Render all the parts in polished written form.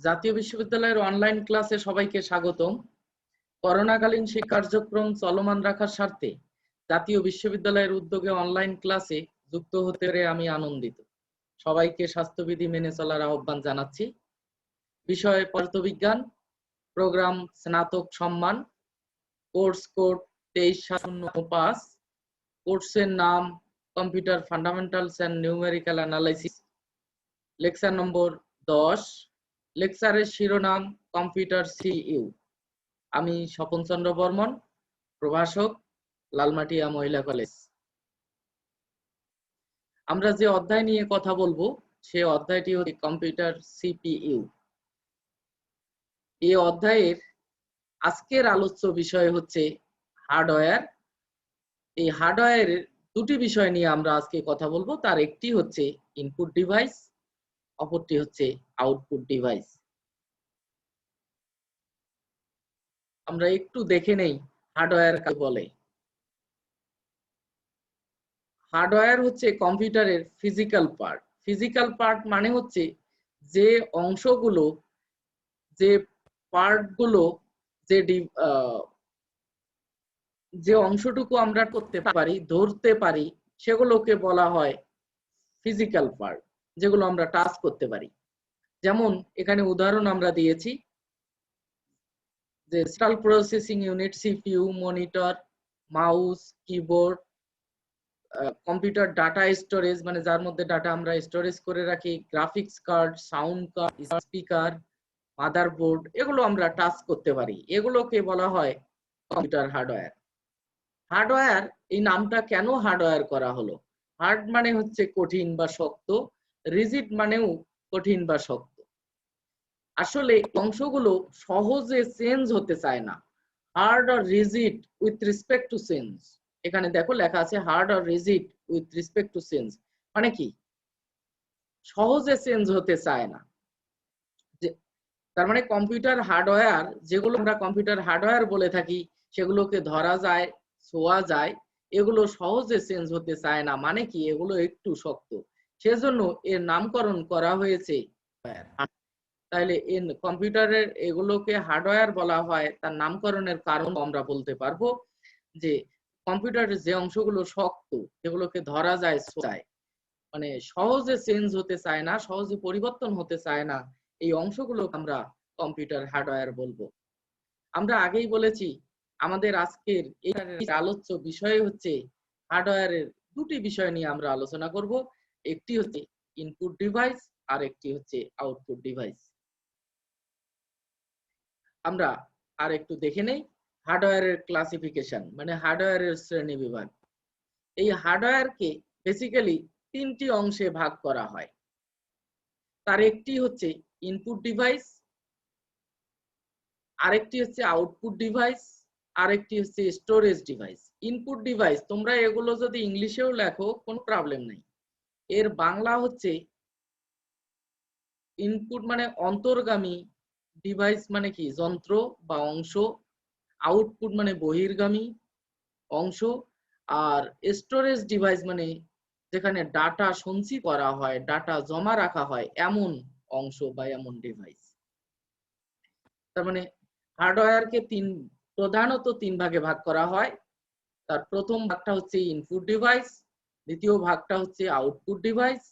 জাতীয় বিশ্ববিদ্যালয়ের অনলাইন ক্লাসে সবাইকে স্বাগতম। করোনাকালীন শিক্ষা কার্যক্রম চলমান রাখার স্বার্থে জাতীয় বিশ্ববিদ্যালয়ের উদ্যোগে অনলাইন ক্লাসে যুক্ত হতে পেরে আমি আনন্দিত। সবাইকে স্বাস্থ্যবিধি মেনে চলার আহ্বান জানাচ্ছি। বিষয় পদার্থবিজ্ঞান, প্রোগ্রাম স্নাতক সম্মান, কোর্স কোড 23/05, কোর্সের নাম computer fundamentals and numerical analysis, lecture number 10, লেকচারের শিরোনাম কম্পিউটার সিইউ। আমি স্বপন চন্দ্র বর্মন, প্রভাষক, লালমাটিয়া মহিলা কলেজ। আমরা যে অধ্যায় নিয়ে কথা বলবো সে অধ্যায়টি হচ্ছে কম্পিউটার সিপিইউ। এই অধ্যায়ের আজকের আলোচ্য বিষয় হচ্ছে হার্ডওয়্যার। এই হার্ডওয়্যারের দুটি বিষয় নিয়ে আমরা আজকে কথা বলবো। তার একটি হচ্ছে ইনপুট ডিভাইস, অপরটি হচ্ছে আউটপুট ডিভাইস। আমরা একটু দেখে নেই হার্ডওয়্যার কাকে বলে। হার্ডওয়্যার হচ্ছে কম্পিউটারের ফিজিক্যাল পার্ট। ফিজিক্যাল পার্ট মানে হচ্ছে যে অংশগুলো, যে পার্টগুলো, যে অংশটুকু আমরা করতে পারি, ধরতে পারি, সেগুলোকে বলা হয় ফিজিক্যাল পার্ট, যেগুলো আমরা টাচ করতে পারি। যেমন এখানে উদাহরণ আমরা দিয়েছি যে central processing unit, CPU, monitor, mouse, keyboard, computer data storage মানে যার মধ্যে ডাটা আমরা স্টোরেজ করে রাখি, graphics card, sound card, speaker, motherboard, এগুলো আমরা টাচ করতে পারি। এগুলোকে বলা হয় কম্পিউটার হার্ডওয়্যার। হার্ডওয়্যার এই নামটা কেন হার্ডওয়্যার করা হলো? হার্ড মানে হচ্ছে কঠিন বা শক্ত, রিজিড মানেও কঠিন বা শক্ত। আসলে অংশগুলো সহজে চেঞ্জ হতে চায় না। Hard or rigid with respect to change. এখানে দেখো লেখা আছে hard or rigid with respect to change, মানে কি? সহজে চেঞ্জ হতে চায় না। তার মানে কম্পিউটার হার্ডওয়্যার, যেগুলো আমরা কম্পিউটার হার্ডওয়্যার বলে থাকি, সেগুলোকে ধরা যায়, ছোঁয়া যায়, এগুলো সহজে চেঞ্জ হতে চায় না। মানে কি? এগুলো একটু শক্ত, সেজন্য এর নামকরণ করা হয়েছে। তাহলে কম্পিউটারের এগুলোকে হার্ডওয়্যার বলা হয়, তার নামকরণের কারণ আমরা বলতে পারবো যে কম্পিউটারের যে অংশগুলো শক্ত, যেগুলোকে ধরা যায়, ছোঁয়া, মানে সহজে চেঞ্জ হতে চায় না, সহজে পরিবর্তন হতে চায় না, এই অংশগুলো আমরা কম্পিউটার হার্ডওয়্যার বলবো। আমরা আগেই বলেছি আমাদের আজকের এই আলোচ্য বিষয় হচ্ছে হার্ডওয়্যারের দুটি বিষয় নিয়ে আমরা আলোচনা করব। একটি হচ্ছে ইনপুট ডিভাইস আর একটি হচ্ছে আউটপুট ডিভাইস। আমরা আর একটু দেখে নেই হার্ডওয়্যারের ক্লাসিফিকেশন, মানে হার্ডওয়্যারের শ্রেণী বিভাগ। এই হার্ডওয়্যারকে বেসিক্যালি তিনটি অংশে ভাগ করা হয়। তার একটি হচ্ছে ইনপুট ডিভাইস, আরেকটি হচ্ছে আউটপুট ডিভাইস, আরেকটি হচ্ছে স্টোরেজ ডিভাইস। ইনপুট ডিভাইস তোমরা এগুলো যদি ইংলিশেও লেখো কোনো প্রবলেম নেই। এর বাংলা হচ্ছে ইনপুট মানে অন্তর্গামী, ডিভাইস মানে কি? যন্ত্র বা অংশ, আউটপুট মানে বহির্গামী অংশ, আর স্টোরেজ ডিভাইস মানে যেখানে ডাটা সঞ্চিত করা হয়, ডাটা জমা রাখা হয়, এমন অংশ বা এমন ডিভাইস। তার মানে হার্ডওয়্যারকে প্রধানত তিন ভাগে ভাগ করা হয়। তার প্রথম ভাগটা হচ্ছে ইনপুট ডিভাইস, দ্বিতীয় ভাগটা হচ্ছে আউটপুট ডিভাইস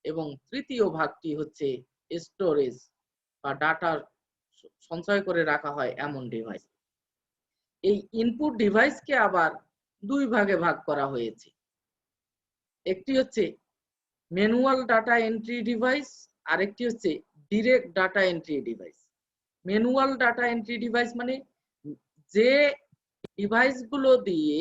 এবং তৃতীয় ভাগটি হচ্ছে স্টোরেজ বা ডাটা সঞ্চয় করে রাখা হয় এমন ডিভাইস। এই ইনপুট ডিভাইসকে আবার দুই ভাগে ভাগ করা হয়েছে। একটি হচ্ছে ম্যানুয়াল ডাটা এন্ট্রি ডিভাইস, আরেকটি হচ্ছে direct data entry device. Manual data entry device মানে যে ডিভাইসগুলো দিয়ে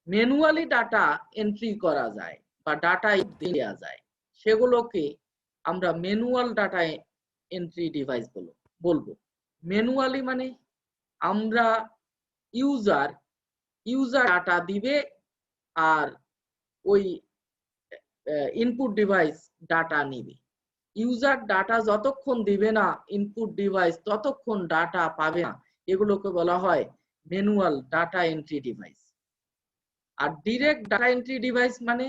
ম্যানুয়ালি ডাটা এন্ট্রি করা যায় বা ডাটা দেওয়া যায়, সেগুলোকে আমরা ম্যানুয়াল ডাটা এন্ট্রি ডিভাইস বলবো। ম্যানুয়ালি মানে আমরা ইউজার ডাটা দিবে আর ওই ইনপুট ডিভাইস ডাটা নিবে। ইউজার ডাটা যতক্ষণ দিবে না ইনপুট ডিভাইস ততক্ষণ ডাটা পাবে না, এগুলোকে বলা হয় ম্যানুয়াল ডাটা এন্ট্রি ডিভাইস। আর ডিরেক্ট ডাটা এন্ট্রি ডিভাইস মানে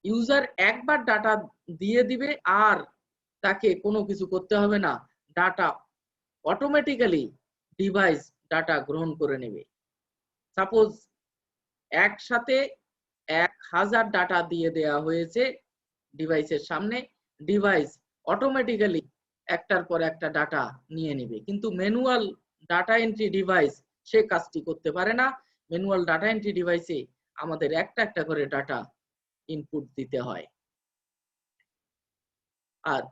ইউজার একবার ডাটা দিয়ে দিবে আর তাকে কোনো কিছু করতে হবে না, ডাটা অটোমেটিক্যালি ডিভাইস ডাটা গ্রহণ করে নেবে। সাপোজ একসাথে 1000 ডাটা দিয়ে দেয়া হয়েছে ডিভাইসের সামনে, ডিভাইস অটোমেটিক্যালি একটার পর একটা ডাটা নিয়ে নেবে। কিন্তু ম্যানুয়াল ডাটা এন্ট্রি ডিভাইস সে কাজটি করতে পারে না। ম্যানুয়াল ডাটা এন্ট্রি ডিভাইসে আমাদের একটা একটা করে ডাটা ইনপুট দিতে হয়। আর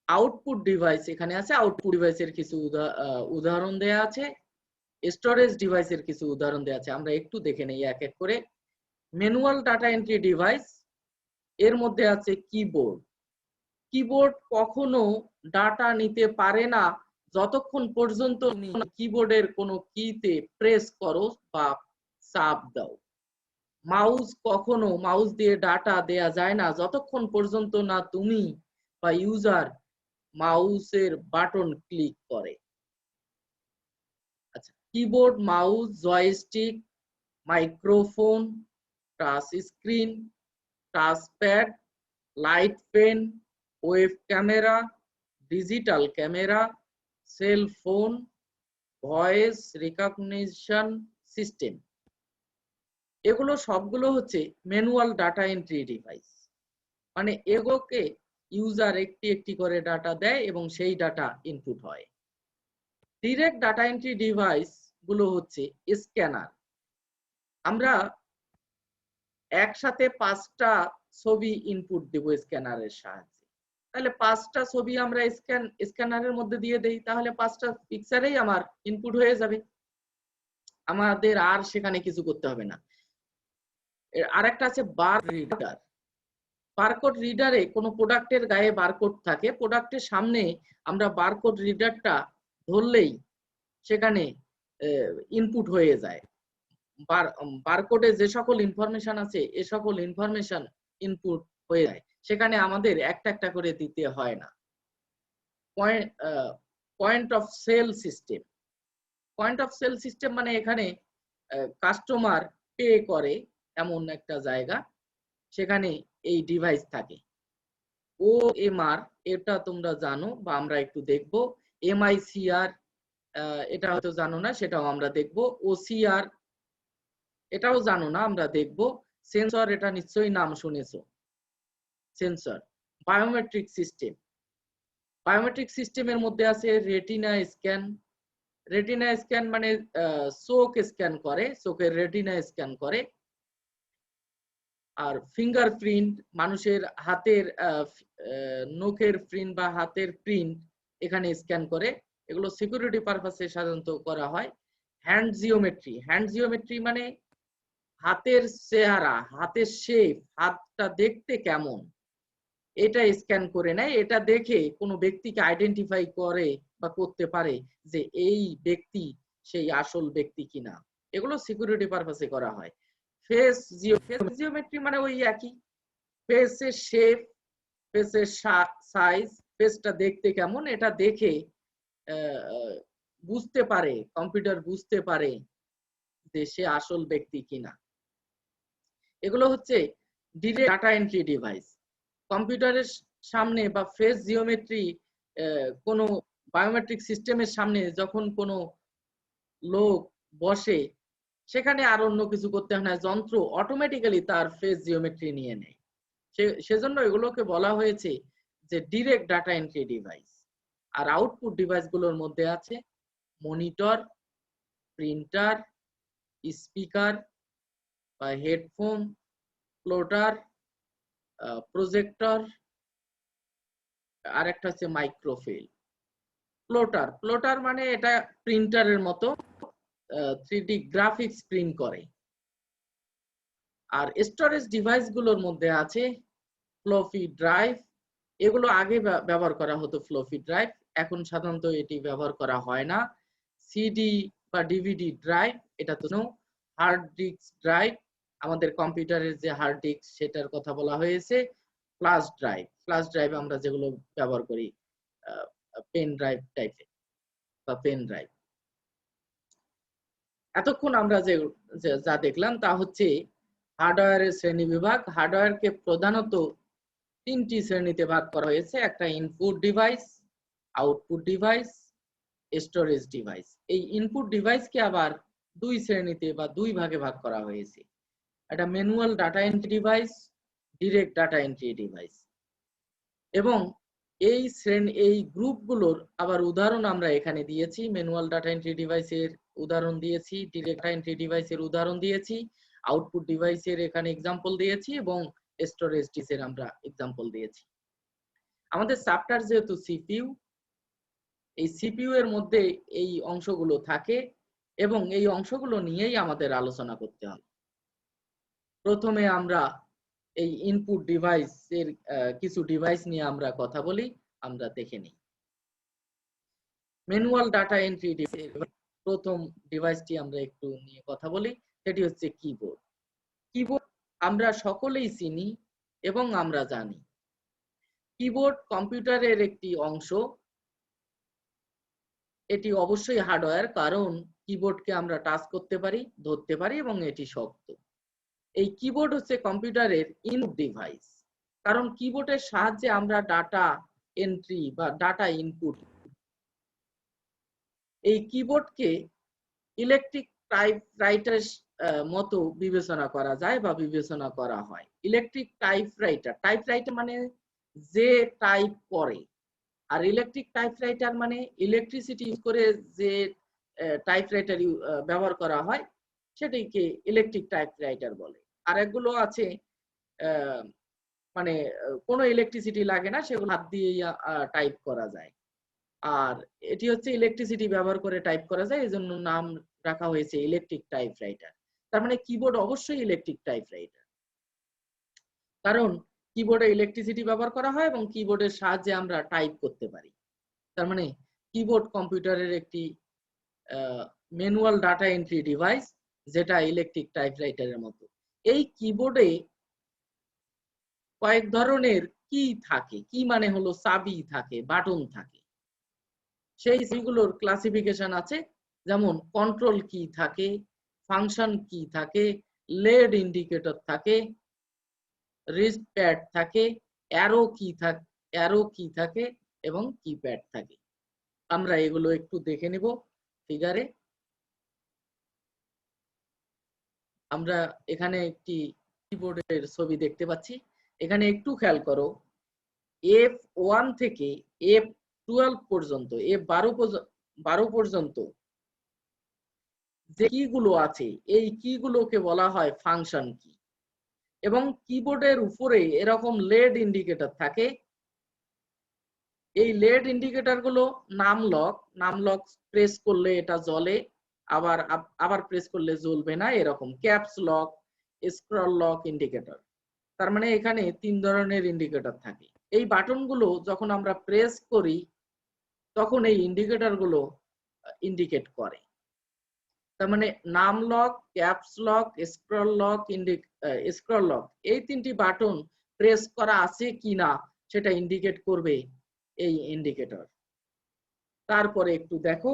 আউটপুট ডিভাইস এখানে আছে, আউটপুট ডিভাইসের কিছু উদাহরণ দেয়া আছে, স্টোরেজ ডিভাইসের কিছু উদাহরণ দেয়া আছে। আমরা একটু দেখে নেই এক এক করে। ম্যানুয়াল ডাটা এন্ট্রি ডিভাইস এর মধ্যে আছে কিবোর্ড। কিবোর্ড কখনো ডাটা নিতে পারে না যতক্ষণ পর্যন্ত তুমি কিবোর্ডের কোনো কিতে প্রেস করো বা চাপ দাও। মাউস কখনো মাউস দিয়ে ডাটা দেয়া যায় না যতক্ষণ পর্যন্ত না তুমি বা ইউজার মাউসের বাটন ক্লিক করে। আচ্ছা, keyboard, mouse, joystick, microphone, touch screen, touch pad, light pen, web camera, digital camera, cell phone, voice recognition system, এগুলো সবগুলো হচ্ছে ম্যানুয়াল ডাটা এন্ট্রি ডিভাইস। মানে এগুলোকে ইউজার একটি একটি করে ডাটা দেয় এবং সেই ডাটা ইনপুট হয়। ডিরেক্ট ডাটা এন্ট্রি ডিভাইস গুলো হচ্ছে স্ক্যানার। আমরা একসাথে 5টা ছবি ইনপুট দেব স্ক্যানারের সাহায্যে। তাহলে 5টা ছবি আমরা স্ক্যানারের মধ্যে দিয়ে দেই, তাহলে 5টা পিকচারেই আমার ইনপুট হয়ে যাবে, আমাদের আর সেখানে কিছু করতে হবে না। আরেকটা আছে বার রিডার। বারকোড রিডারে কোনো প্রোডাক্টের গায়ে বারকোড থাকে, প্রোডাক্টের সামনে আমরা বারকোড রিডারটা ধরলেই সেখানে ইনপুট হয়ে যায়। বারকোডে যে সকল ইনফরমেশন আছে এ সকল ইনফরমেশন ইনপুট হয়ে যায়, সেখানে আমাদের একটা একটা করে দিতে হয় না। Point of sale system. Point of sale system মানে এখানে কাস্টমার পে করে এমন একটা জায়গা, সেখানে এই ডিভাইস থাকে। OMR এটা তোমরা জানো বা আমরা একটু দেখবো। MICR এটা হয়তো জানো না, সেটাও আমরা দেখবো। OCR এটাও জানো না, আমরা দেখবো। সেন্সর এটা নিশ্চয়ই নাম শুনেছো, সেন্সর। Biometric system. বায়োমেট্রিক সিস্টেমের মধ্যে আছে রেটিনা স্ক্যান। রেটিনা স্ক্যান মানে চোখ স্ক্যান করে, চোখের রেটিনা স্ক্যান করে। আর ফিঙ্গারপ্রিন্ট, মানুষের হাতের নখের প্রিন্ট বা হাতের প্রিন্ট এখানে স্ক্যান করে, এগুলো সিকিউরিটি পারপাসে সাধারণত করা হয়। Hand geometry. হ্যান্ড জিওমেট্রি মানে হাতের চেহারা, হাতের শেপ, হাতটা দেখতে কেমন, এটা স্ক্যান করে নেয়। এটা দেখে কোনো ব্যক্তিকে আইডেন্টিফাই করে বা করতে পারে যে এই ব্যক্তি সেই আসল ব্যক্তি কিনা, এগুলো সিকিউরিটি পারপাসে করা হয়। ফেস জিওমেট্রি মানে ওই একই, ফেসের শেপ, ফেসের সাইজ, ফেসটা দেখতে কেমন, এটা দেখে বুঝতে পারে, কম্পিউটার বুঝতে পারে যে সে আসল ব্যক্তি কিনা। এগুলো হচ্ছে ডিরেক্ট ডাটা এন্ট্রি ডিভাইস। কম্পিউটারের সামনে বা ফেস জিওমেট্রি কোনো বায়োমেট্রিক সিস্টেমের সামনে যখন কোনো লোক বসে, সেখানে আর অন্য কিছু করতে হয় না, যন্ত্র অটোমেটিক্যালি তার ফেস জিওমেট্রি নিয়ে নেয়। সেজন্য এগুলোকে বলা হয়েছে যে ডিরেক্ট ডাটা এন্ট্রি ডিভাইস। আর আউটপুট ডিভাইস গুলোর মধ্যে আছে মনিটর, প্রিন্টার, স্পিকার বা হেডফোন, প্লটার, প্রজেক্টর, আর একটা হচ্ছে মাইক্রোফিল। প্লটার মানে এটা প্রিন্টারের মতো 3D গ্রাফিক্স প্রিন্ট করে। আর স্টোরেজ ডিভাইস গুলোর মধ্যে আছে ফ্লপি ড্রাইভ। এগুলো আগে ব্যবহার করা হতো ফ্লপি ড্রাইভ, এখন সাধারণত এটি ব্যবহার করা হয় না। সিডি বা ডিভিডি ড্রাইভ, এটা তো হার্ড ডিস্ক ড্রাইভ, আমাদের কম্পিউটারের যে হার্ড ডিস্ক সেটার কথা বলা হয়েছে। ফ্ল্যাশ ড্রাইভ, ফ্ল্যাশ ড্রাইভ আমরা যেগুলো ব্যবহার করি পেন ড্রাইভ টাইপের বা পেন ড্রাইভ। এতক্ষণ আমরা যা দেখলাম তা হচ্ছে হার্ডওয়্যারের শ্রেণীবিভাগ। হার্ডওয়্যারকে প্রধানত তিনটি শ্রেণীতে ভাগ করা হয়েছে, একটা input device, output device, storage device. এই ইনপুট ডিভাইসকে আবার দুই শ্রেণীতে বা দুই ভাগে ভাগ করা হয়েছে, একটা manual data entry device, direct data entry device. এবং এই গ্রুপগুলোর আবার উদাহরণ আমরা এখানে দিয়েছি, ম্যানুয়াল ডাটা এন্ট্রি ডিভাইসের উদাহরণ দিয়েছি, ডিরেক্ট ডাটা এন্ট্রি ডিভাইসের উদাহরণ দিয়েছি, আউটপুট ডিভাইসের এখানে এক্সাম্পল দিয়েছি এবং স্টোরেজ ডিভাইসের আমরা এক্সাম্পল দিয়েছি। আমাদের চ্যাপ্টার যেহেতু সিপিইউ, এই সিপিইউ এর মধ্যে এই অংশগুলো থাকে এবং এই অংশগুলো নিয়েই আমাদের আলোচনা করতে হবে। প্রথমে আমরা এই ইনপুট ডিভাইসের কিছু ডিভাইস নিয়ে আমরা কথা বলি, আমরা দেখে নিই। ম্যানুয়াল ডাটা এন্ট্রি ডিভাইসের প্রথম ডিভাইসটি আমরা একটু নিয়ে কথা বলি, সেটি হচ্ছে কিবোর্ড। কিবোর্ড আমরা সকলেই চিনি এবং আমরা জানি কিবোর্ড কম্পিউটারের একটি অংশ। এটি অবশ্যই হার্ডওয়্যার, কারণ কিবোর্ডকে আমরা টাচ করতে পারি, ধরতে পারি এবং এটি শক্ত। এই কিবোর্ড হচ্ছে কম্পিউটারের ইনপুট ডিভাইস, কারণ কিবোর্ডের সাহায্যে আমরা ডাটা এন্ট্রি বা ডাটা ইনপুট। এই কিবোর্ডকে ইলেকট্রিক টাইপরাইটারের মতো বিবেচনা করা যায় বা বিবেচনা করা হয়। ইলেকট্রিক টাইপরাইটার, টাইপরাইটার মানে যে টাইপ করে, আর ইলেকট্রিক টাইপরাইটার মানে ইলেকট্রিসিটি ইউজ করে যে টাইপরাইটার ব্যবহার করা হয় সেটিকে ইলেকট্রিক টাইপরাইটার বলে। আর একগুলো আছে মানে কোনো ইলেকট্রিসিটি লাগে না, সেগুলো হাত দিয়ে টাইপ করা যায়। আর এটি হচ্ছে ইলেকট্রিসিটি ব্যবহার করে টাইপ করা যায়, এজন্য নাম রাখা হয়েছে ইলেকট্রিক টাইপরাইটার। তার মানে কিবোর্ড অবশ্যই ইলেকট্রিক টাইপরাইটার, কারণ কিবোর্ডে ইলেকট্রিসিটি ব্যবহার করা হয় এবং কিবোর্ডের সাহায্যে আমরা টাইপ করতে পারি। তার মানে কিবোর্ড কম্পিউটারের একটি ম্যানুয়াল ডাটা এন্ট্রি ডিভাইস, যেটা ইলেকট্রিক টাইপরাইটারের মতো। এই কিবোর্ডে কয়েক ধরনের কি থাকে, কি মানে হলো চাবি থাকে, বাটন থাকে। সেই কিগুলোর ক্লাসিফিকেশন আছে, যেমন কন্ট্রোল কি থাকে, ফাংশন কি থাকে, লেড ইন্ডিকেটর থাকে, রিস্ট প্যাড থাকে, অ্যারো কি থাকে এবং কিপ্যাড থাকে। আমরা এগুলো একটু দেখে নিব ফিগারে। আমরা এখানে একটি কিবোর্ডের ছবি দেখতে পাচ্ছি। এখানে একটু খেয়াল করো, F1 থেকে F12 পর্যন্ত, F12 পর্যন্ত যে কিগুলো আছে এই কিগুলোকে বলা হয় ফাংশন কি। এবং কিবোর্ডের উপরে এরকম লেড ইন্ডিকেটর থাকে। এই লেড ইন্ডিকেটর গুলো নাম লক প্রেস করলে এটা জ্বলে, আবার প্রেস করলে জ্বলবে না, এরকম caps lock, scroll lock indicator. তার মানে এখানে তিন ধরনের ইন্ডিকেটর থাকে। এই বাটন গুলো যখন আমরা প্রেস করি তখন এই ইন্ডিকেটর গুলো ইন্ডিকেট করে। তার মানে নাম lock, caps lock, scroll lock এই তিনটি বাটন প্রেস করা আছে কিনা সেটা ইন্ডিকেট করবে এই ইন্ডিকেটর। তারপরে একটু দেখো,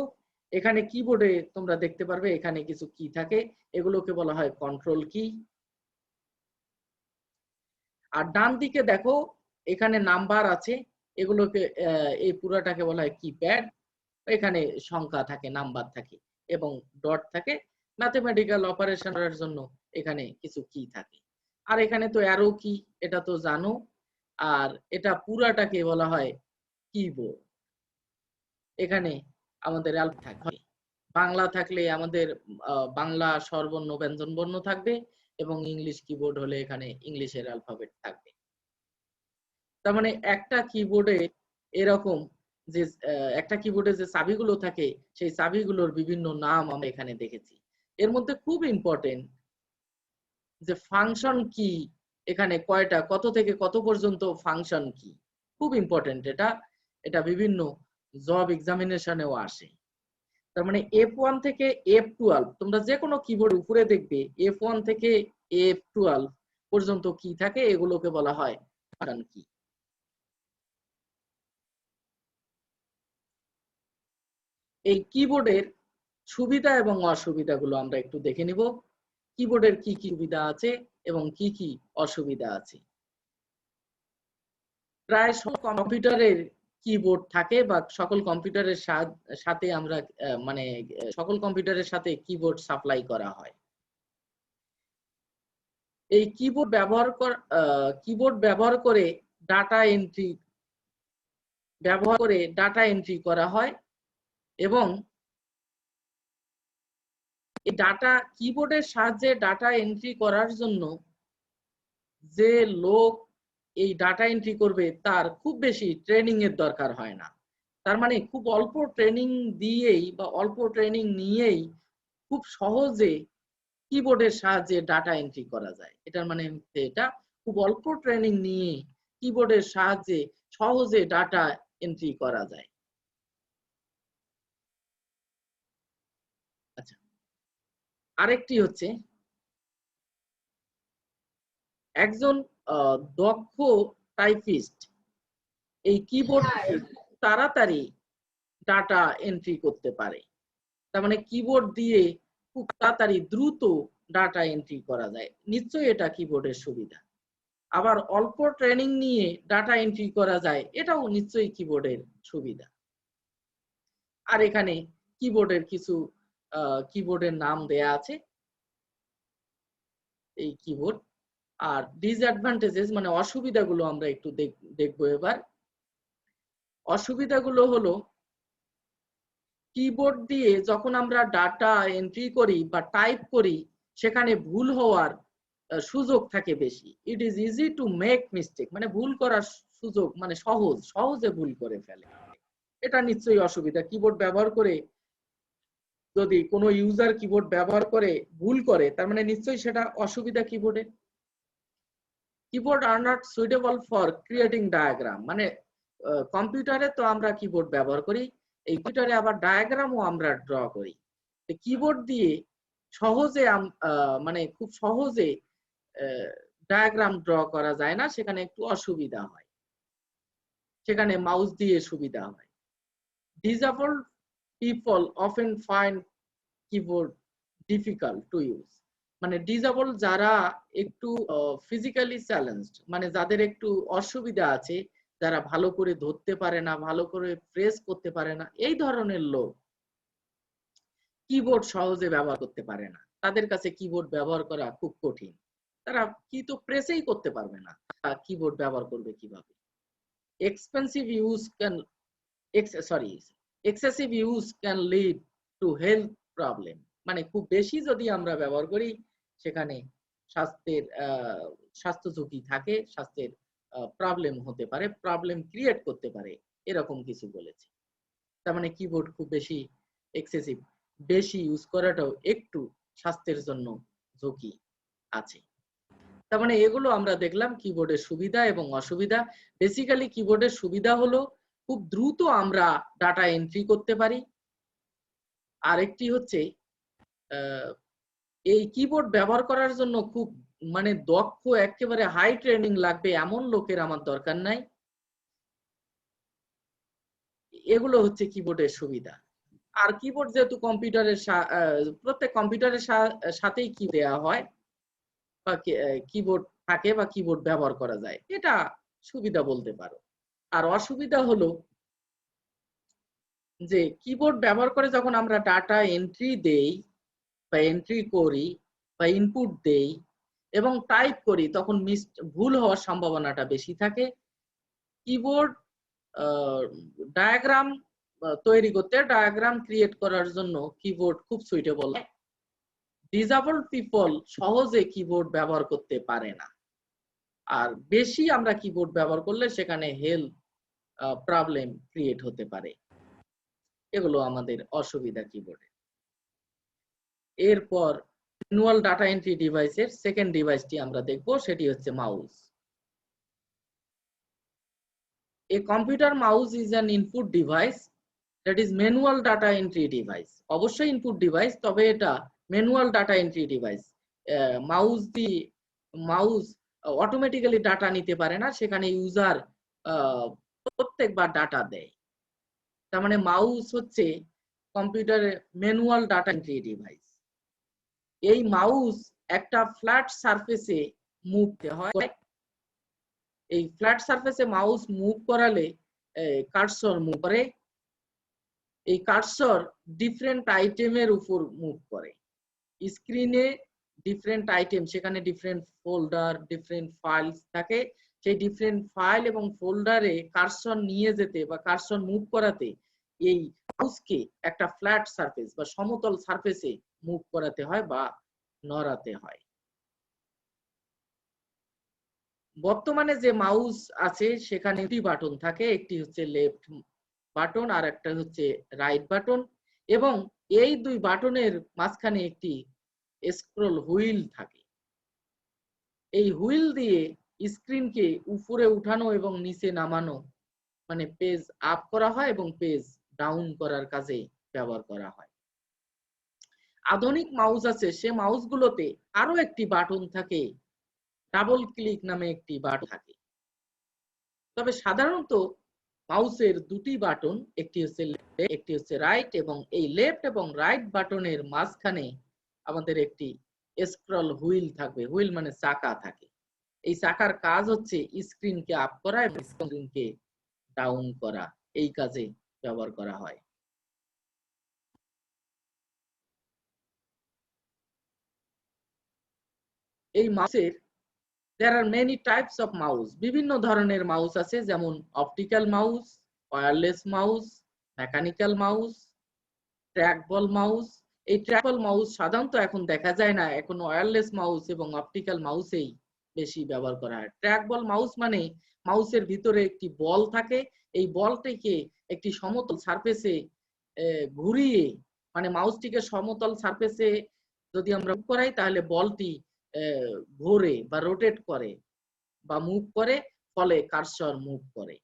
এখানে কিবোর্ডে তোমরা দেখতে পারবে এখানে কিছু কি থাকে, এগুলোকে বলা হয় কন্ট্রোল কি। আর ডান দিকে দেখো এখানে নাম্বার আছে, এগুলোকে এই পুরাটাকে বলা হয় কিপ্যাড। এখানে সংখ্যা থাকে, নাম্বার থাকে এবং ডট থাকে, ম্যাথমেটিক্যাল অপারেশন করার জন্য এখানে কিছু কি থাকে। আর এখানে তো অ্যারো কি, এটা তো জানো। আর এটা পুরাটাকে বলা হয় কিবোর্ড। এখানে আমাদের থাকবে, বাংলা থাকলে আমাদের বাংলা স্বরবর্ণ ব্যঞ্জন বর্ণ থাকবে এবং ইংলিশ কিবোর্ড হলে এখানে ইংলিশের অ্যালফাবেট থাকবে। তার মানে একটা কিবোর্ডে এরকম যে একটা কিবোর্ডে যে চাবিগুলো থাকে সেই চাবিগুলোর বিভিন্ন নাম আমরা এখানে দেখেছি। এর মধ্যে খুব ইম্পর্টেন্ট যে ফাংশন কি, এখানে কয়টা, কত থেকে কত পর্যন্ত ফাংশন কি, খুব ইম্পর্টেন্ট। এটা বিভিন্ন জব এক্সামিনেশনেও আসে। তার মানে F1 থেকে F12 তোমরা যে কোনো কিবোর্ড উপরে দেখবে F1 থেকে F12 পর্যন্ত কি থাকে, এগুলোকে বলা হয় ফাংশন কি। এই কিবোর্ডের সুবিধা এবং অসুবিধাগুলো আমরা একটু দেখে নিব। কিবোর্ডের কি কি সুবিধা আছে এবং কি কি অসুবিধা আছে। প্রায় সকল কম্পিউটারের কিবোর্ড থাকে বা সকল কম্পিউটারের সাথে আমরা মানে সকল কম্পিউটারের সাথে কিবোর্ড সাপ্লাই করা হয়। এই কিবোর্ড ব্যবহার করে ডাটা এন্ট্রি করা হয় এবং এই কিবোর্ডের সাহায্যে ডাটা এন্ট্রি করার জন্য যে লোক এই ডাটা এন্ট্রি করবে তার খুব বেশি ট্রেনিং এর দরকার হয় না। তার মানে খুব অল্প ট্রেনিং দিয়েই বা অল্প ট্রেনিং নিয়েই খুব সহজে কিবোর্ডের সাহায্যে ডাটা এন্ট্রি করা যায়। এটার মানে এটা খুব অল্প ট্রেনিং নিয়ে কিবোর্ডের সাহায্যে সহজে ডাটা এন্ট্রি করা যায়। আচ্ছা, আরেকটি হচ্ছে একজন দক্ষ টাইপিস্ট এই কিবোর্ড তাড়াতাড়ি ডাটা এন্ট্রি করতে পারে। তার মানে কিবোর্ড দিয়ে খুব তাড়াতাড়ি দ্রুত ডাটা এন্ট্রি করা যায়। নিশ্চয়ই এটা কিবোর্ডের সুবিধা। আবার অল্প ট্রেনিং নিয়ে ডাটা এন্ট্রি করা যায়, এটাও নিশ্চয়ই কিবোর্ডের সুবিধা। আর এখানে কিবোর্ডের কিছু কিবোর্ডের নাম দেয়া আছে এই কিবোর্ড। আর ডিসঅ্যাডভান্টেজেস মানে অসুবিধাগুলো আমরা একটু দেখবো এবার। অসুবিধাগুলো হলো কিবোর্ড দিয়ে যখন আমরা ডাটা এন্ট্রি করি বা টাইপ করি সেখানে ভুল হওয়ার সুযোগ থাকে বেশি। It is easy to make mistake, মানে ভুল করার সুযোগ মানে সহজে ভুল করে ফেলে। এটা নিশ্চয়ই অসুবিধা। কিবোর্ড ব্যবহার করে যদি কোনো ইউজার কিবোর্ড ব্যবহার করে ভুল করে তার মানে নিশ্চয়ই সেটা অসুবিধা কিবোর্ডে। Keyboard are not suitable for creating diagram, মানে কম্পিউটারে তো আমরা কিবোর্ড ব্যবহার করি, এই কম্পিউটারে আবার ডায়াগ্রামও আমরা ড্র করি। কিবোর্ড দিয়ে সহজে মানে খুব সহজে ডায়াগ্রাম ড্র করা যায় না, সেখানে একটু অসুবিধা হয়, সেখানে মাউস দিয়ে সুবিধা হয়। Disabled people often find keyboard difficult to use, মানে ডিসেবল যারা একটু ফিজিক্যালি চ্যালেঞ্জড, মানে যাদের একটু অসুবিধা আছে, যারা ভালো করে ধরতে পারে না, ভালো করে প্রেস করতে পারে না, এই ধরনের লোক কিবোর্ড সহজে ব্যবহার করতে পারে না। তাদের কাছে কিবোর্ড ব্যবহার করা খুব কঠিন। তারা কি তো প্রেসই করতে পারবে না, কিবোর্ড ব্যবহার করবে কিভাবে? Expensive use can excessive use can lead to health problem, মানে খুব বেশি যদি আমরা ব্যবহার করি সেখানে স্বাস্থ্য ঝুঁকি থাকে, স্বাস্থ্যের প্রবলেম হতে পারে, প্রবলেম ক্রিয়েট করতে পারে, এরকম কিছু বলেছে। তার মানে কিবোর্ড খুব বেশি ইউজ করাটাও একটু স্বাস্থ্যের জন্য ঝুঁকি আছে। তার মানে এগুলো আমরা দেখলাম কিবোর্ডের সুবিধা এবং অসুবিধা। বেসিক্যালি কিবোর্ডের সুবিধা হলো খুব দ্রুত আমরা ডাটা এন্ট্রি করতে পারি। আরেকটি হচ্ছে এই কিবোর্ড ব্যবহার করার জন্য খুব মানে দক্ষ, একেবারে হাই ট্রেনিং লাগবে এমন লোকের আমার দরকার নাই। এগুলো হচ্ছে কিবোর্ডের সুবিধা। আর কিবোর্ড যেহেতু কম্পিউটারের প্রত্যেক কম্পিউটারের সাথেই কি দেয়া হয় বা কিবোর্ড থাকে বা কিবোর্ড ব্যবহার করা যায়, এটা সুবিধা বলতে পারো। আর অসুবিধা হলো যে কিবোর্ড ব্যবহার করে যখন আমরা ডাটা এন্ট্রি দেই বা এন্ট্রি করি বা ইনপুট দেই এবং টাইপ করি তখন ভুল হওয়ার সম্ভাবনাটা বেশি থাকে। কিবোর্ড ডায়াগ্রাম তৈরি করতে, ডায়াগ্রাম ক্রিয়েট করার জন্য কিবোর্ড খুব সুইটেবল। ডিসেবলড পিপল সহজে কিবোর্ড ব্যবহার করতে পারে না, আর বেশি আমরা কিবোর্ড ব্যবহার করলে সেখানে হেলথ প্রবলেম ক্রিয়েট হতে পারে। এগুলো আমাদের অসুবিধা কিবোর্ডে। এরপর ম্যানুয়াল ডাটা এন্ট্রি ডিভাইসের সেকেন্ড ডিভাইসটি আমরা দেখব, সেটি হচ্ছে mouse. A computer mouse is an input device that is manual data entry device. অবশ্যই ইনপুট ডিভাইস, তবে এটা manual data entry device. Mouse automatically data নিতে পারে না, সেখানে ইউজার প্রত্যেকবার ডাটা দেয়। তার মানে মাউস হচ্ছে কম্পিউটারের ম্যানুয়াল ডাটা এন্ট্রি ডিভাইস। এই মাউস একটা ফ্ল্যাট সারফেসে মুভ হয় এই ফ্ল্যাট সারফেসে মাউস মুভ করালে কার্সর মুভ করে। এই কার্সর ডিফারেন্ট আইটেমের উপর মুভ করে। স্ক্রিনে ডিফারেন্ট আইটেম, সেখানে ডিফারেন্ট ফোল্ডার, ডিফারেন্ট ফাইলস থাকে। সেই ডিফারেন্ট ফাইল এবং ফোল্ডারে কার্সর নিয়ে যেতে বা কার্সর মুভ করাতে এই মাউসকে একটা ফ্ল্যাট সারফেস বা সমতল সারফেসে মুভ করাতে হয় বা নড়াতে হয়। বর্তমানে যে মাউস আছে সেখানে দুটি বাটন থাকে, একটি হচ্ছে লেফট বাটন আর একটা হচ্ছে রাইট বাটন, এবং এই দুই বাটনের মাঝখানে একটি স্ক্রল হুইল থাকে। এই হুইল দিয়ে স্ক্রিনকে উপরে উঠানো এবং নিচে নামানো, মানে পেজ আপ করা হয় এবং পেজ ডাউন করার কাজে ব্যবহার করা হয়। আধুনিক মাউস আছে, সে মাউসগুলোতে আরো একটি বাটন থাকে, ডাবল ক্লিক নামে একটি বাটন থাকে। তবে সাধারণত মাউসের দুটি বাটন, একটি হচ্ছে লেফট, একটি হচ্ছে রাইট, এবং এই লেফট এবং রাইট বাটনের মাঝখানে আমাদের একটি স্ক্রল হুইল থাকবে। হুইল মানে চাকা থাকে। এই চাকার কাজ হচ্ছে স্ক্রিনকে আপ করা এবং স্ক্রিনকে ডাউন করা, এই কাজে ব্যবহার করা হয়। এই মাউসের there are many types of mouse, বিভিন্ন ধরনের মাউস আছে, যেমন optical mouse, wireless mouse, mechanical mouse, trackball mouse. এই ট্র্যাকবল মাউস সাধারণত এখন দেখা যায় না, এখন ওয়্যারলেস মাউস এবং অপটিক্যাল মাউসেই বেশি ব্যবহার করা হয়। ট্র্যাকবল মাউস মানে মাউসের ভিতরে একটি বল থাকে, এই বলটিকে একটি সমতল সারফেসে ঘুরিয়ে, মানে মাউসটিকে সমতল সারফেসে যদি আমরা মুভ করাই তাহলে বলটি ঘোরে বা রোটেট করে বা মুভ করে, ফলে কার্সর মুভ করে।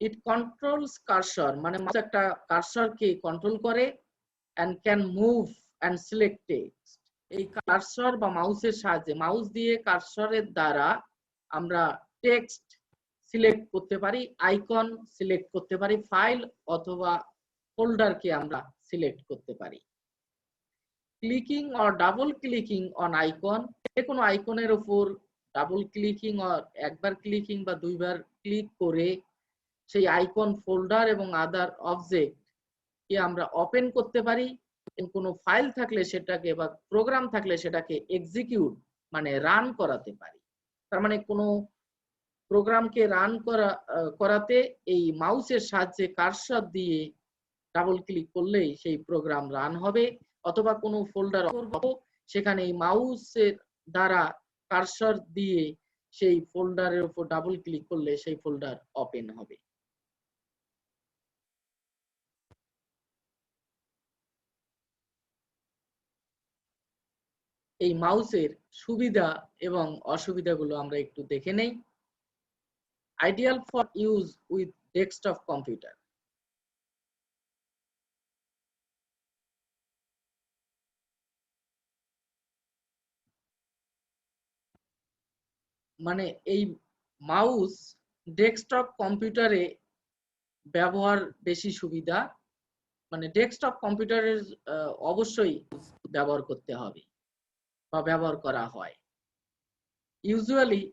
ইট কন্ট্রোলস কার্সর, মানে মাউস একটা কার্সরকে কন্ট্রোল করে, and can move and select text। এই কার্সর বা মাউসের সাহায্যে, মাউস দিয়ে কার্সরের দ্বারা আমরা টেক্সট সিলেক্ট করতে পারি, আইকন সিলেক্ট করতে পারি, ফাইল অথবা ফোল্ডারকে আমরা সিলেক্ট করতে পারি। Clicking or double clicking on icon, যে কোনো আইকনের উপর ডাবল ক্লিকিং অর একবার ক্লিকিং বা দুইবার ক্লিক করে সেই আইকন, ফোল্ডার এবং আদার অবজেক্ট কে আমরা ওপেন করতে পারি। কোনো ফাইল থাকলে সেটাকে বা প্রোগ্রাম থাকলে সেটাকে এক্সিকিউট মানে রান করাতে পারি। তার মানে কোনো প্রোগ্রামকে রান করাতে এই মাউসের সাহায্যে কার্সর দিয়ে ডাবল ক্লিক করলেই সেই প্রোগ্রাম রান হবে, অথবা কোনো ফোল্ডার সেখানে এই মাউসের দ্বারা কার্সর দিয়ে সেই ফোল্ডারের উপর ডাবল ক্লিক করলে সেই ফোল্ডার ওপেন হবে। এই মাউসের সুবিধা এবং অসুবিধাগুলো আমরা একটু দেখে নেই। Ideal for use with desktop computer, মানে এই মাউস ডেস্কটপ কম্পিউটারে ব্যবহার বেশি সুবিধা, মানে ডেস্কটপ কম্পিউটারের অবশ্যই ব্যবহার করতে হবে বা ব্যবহার করা হয়। Usually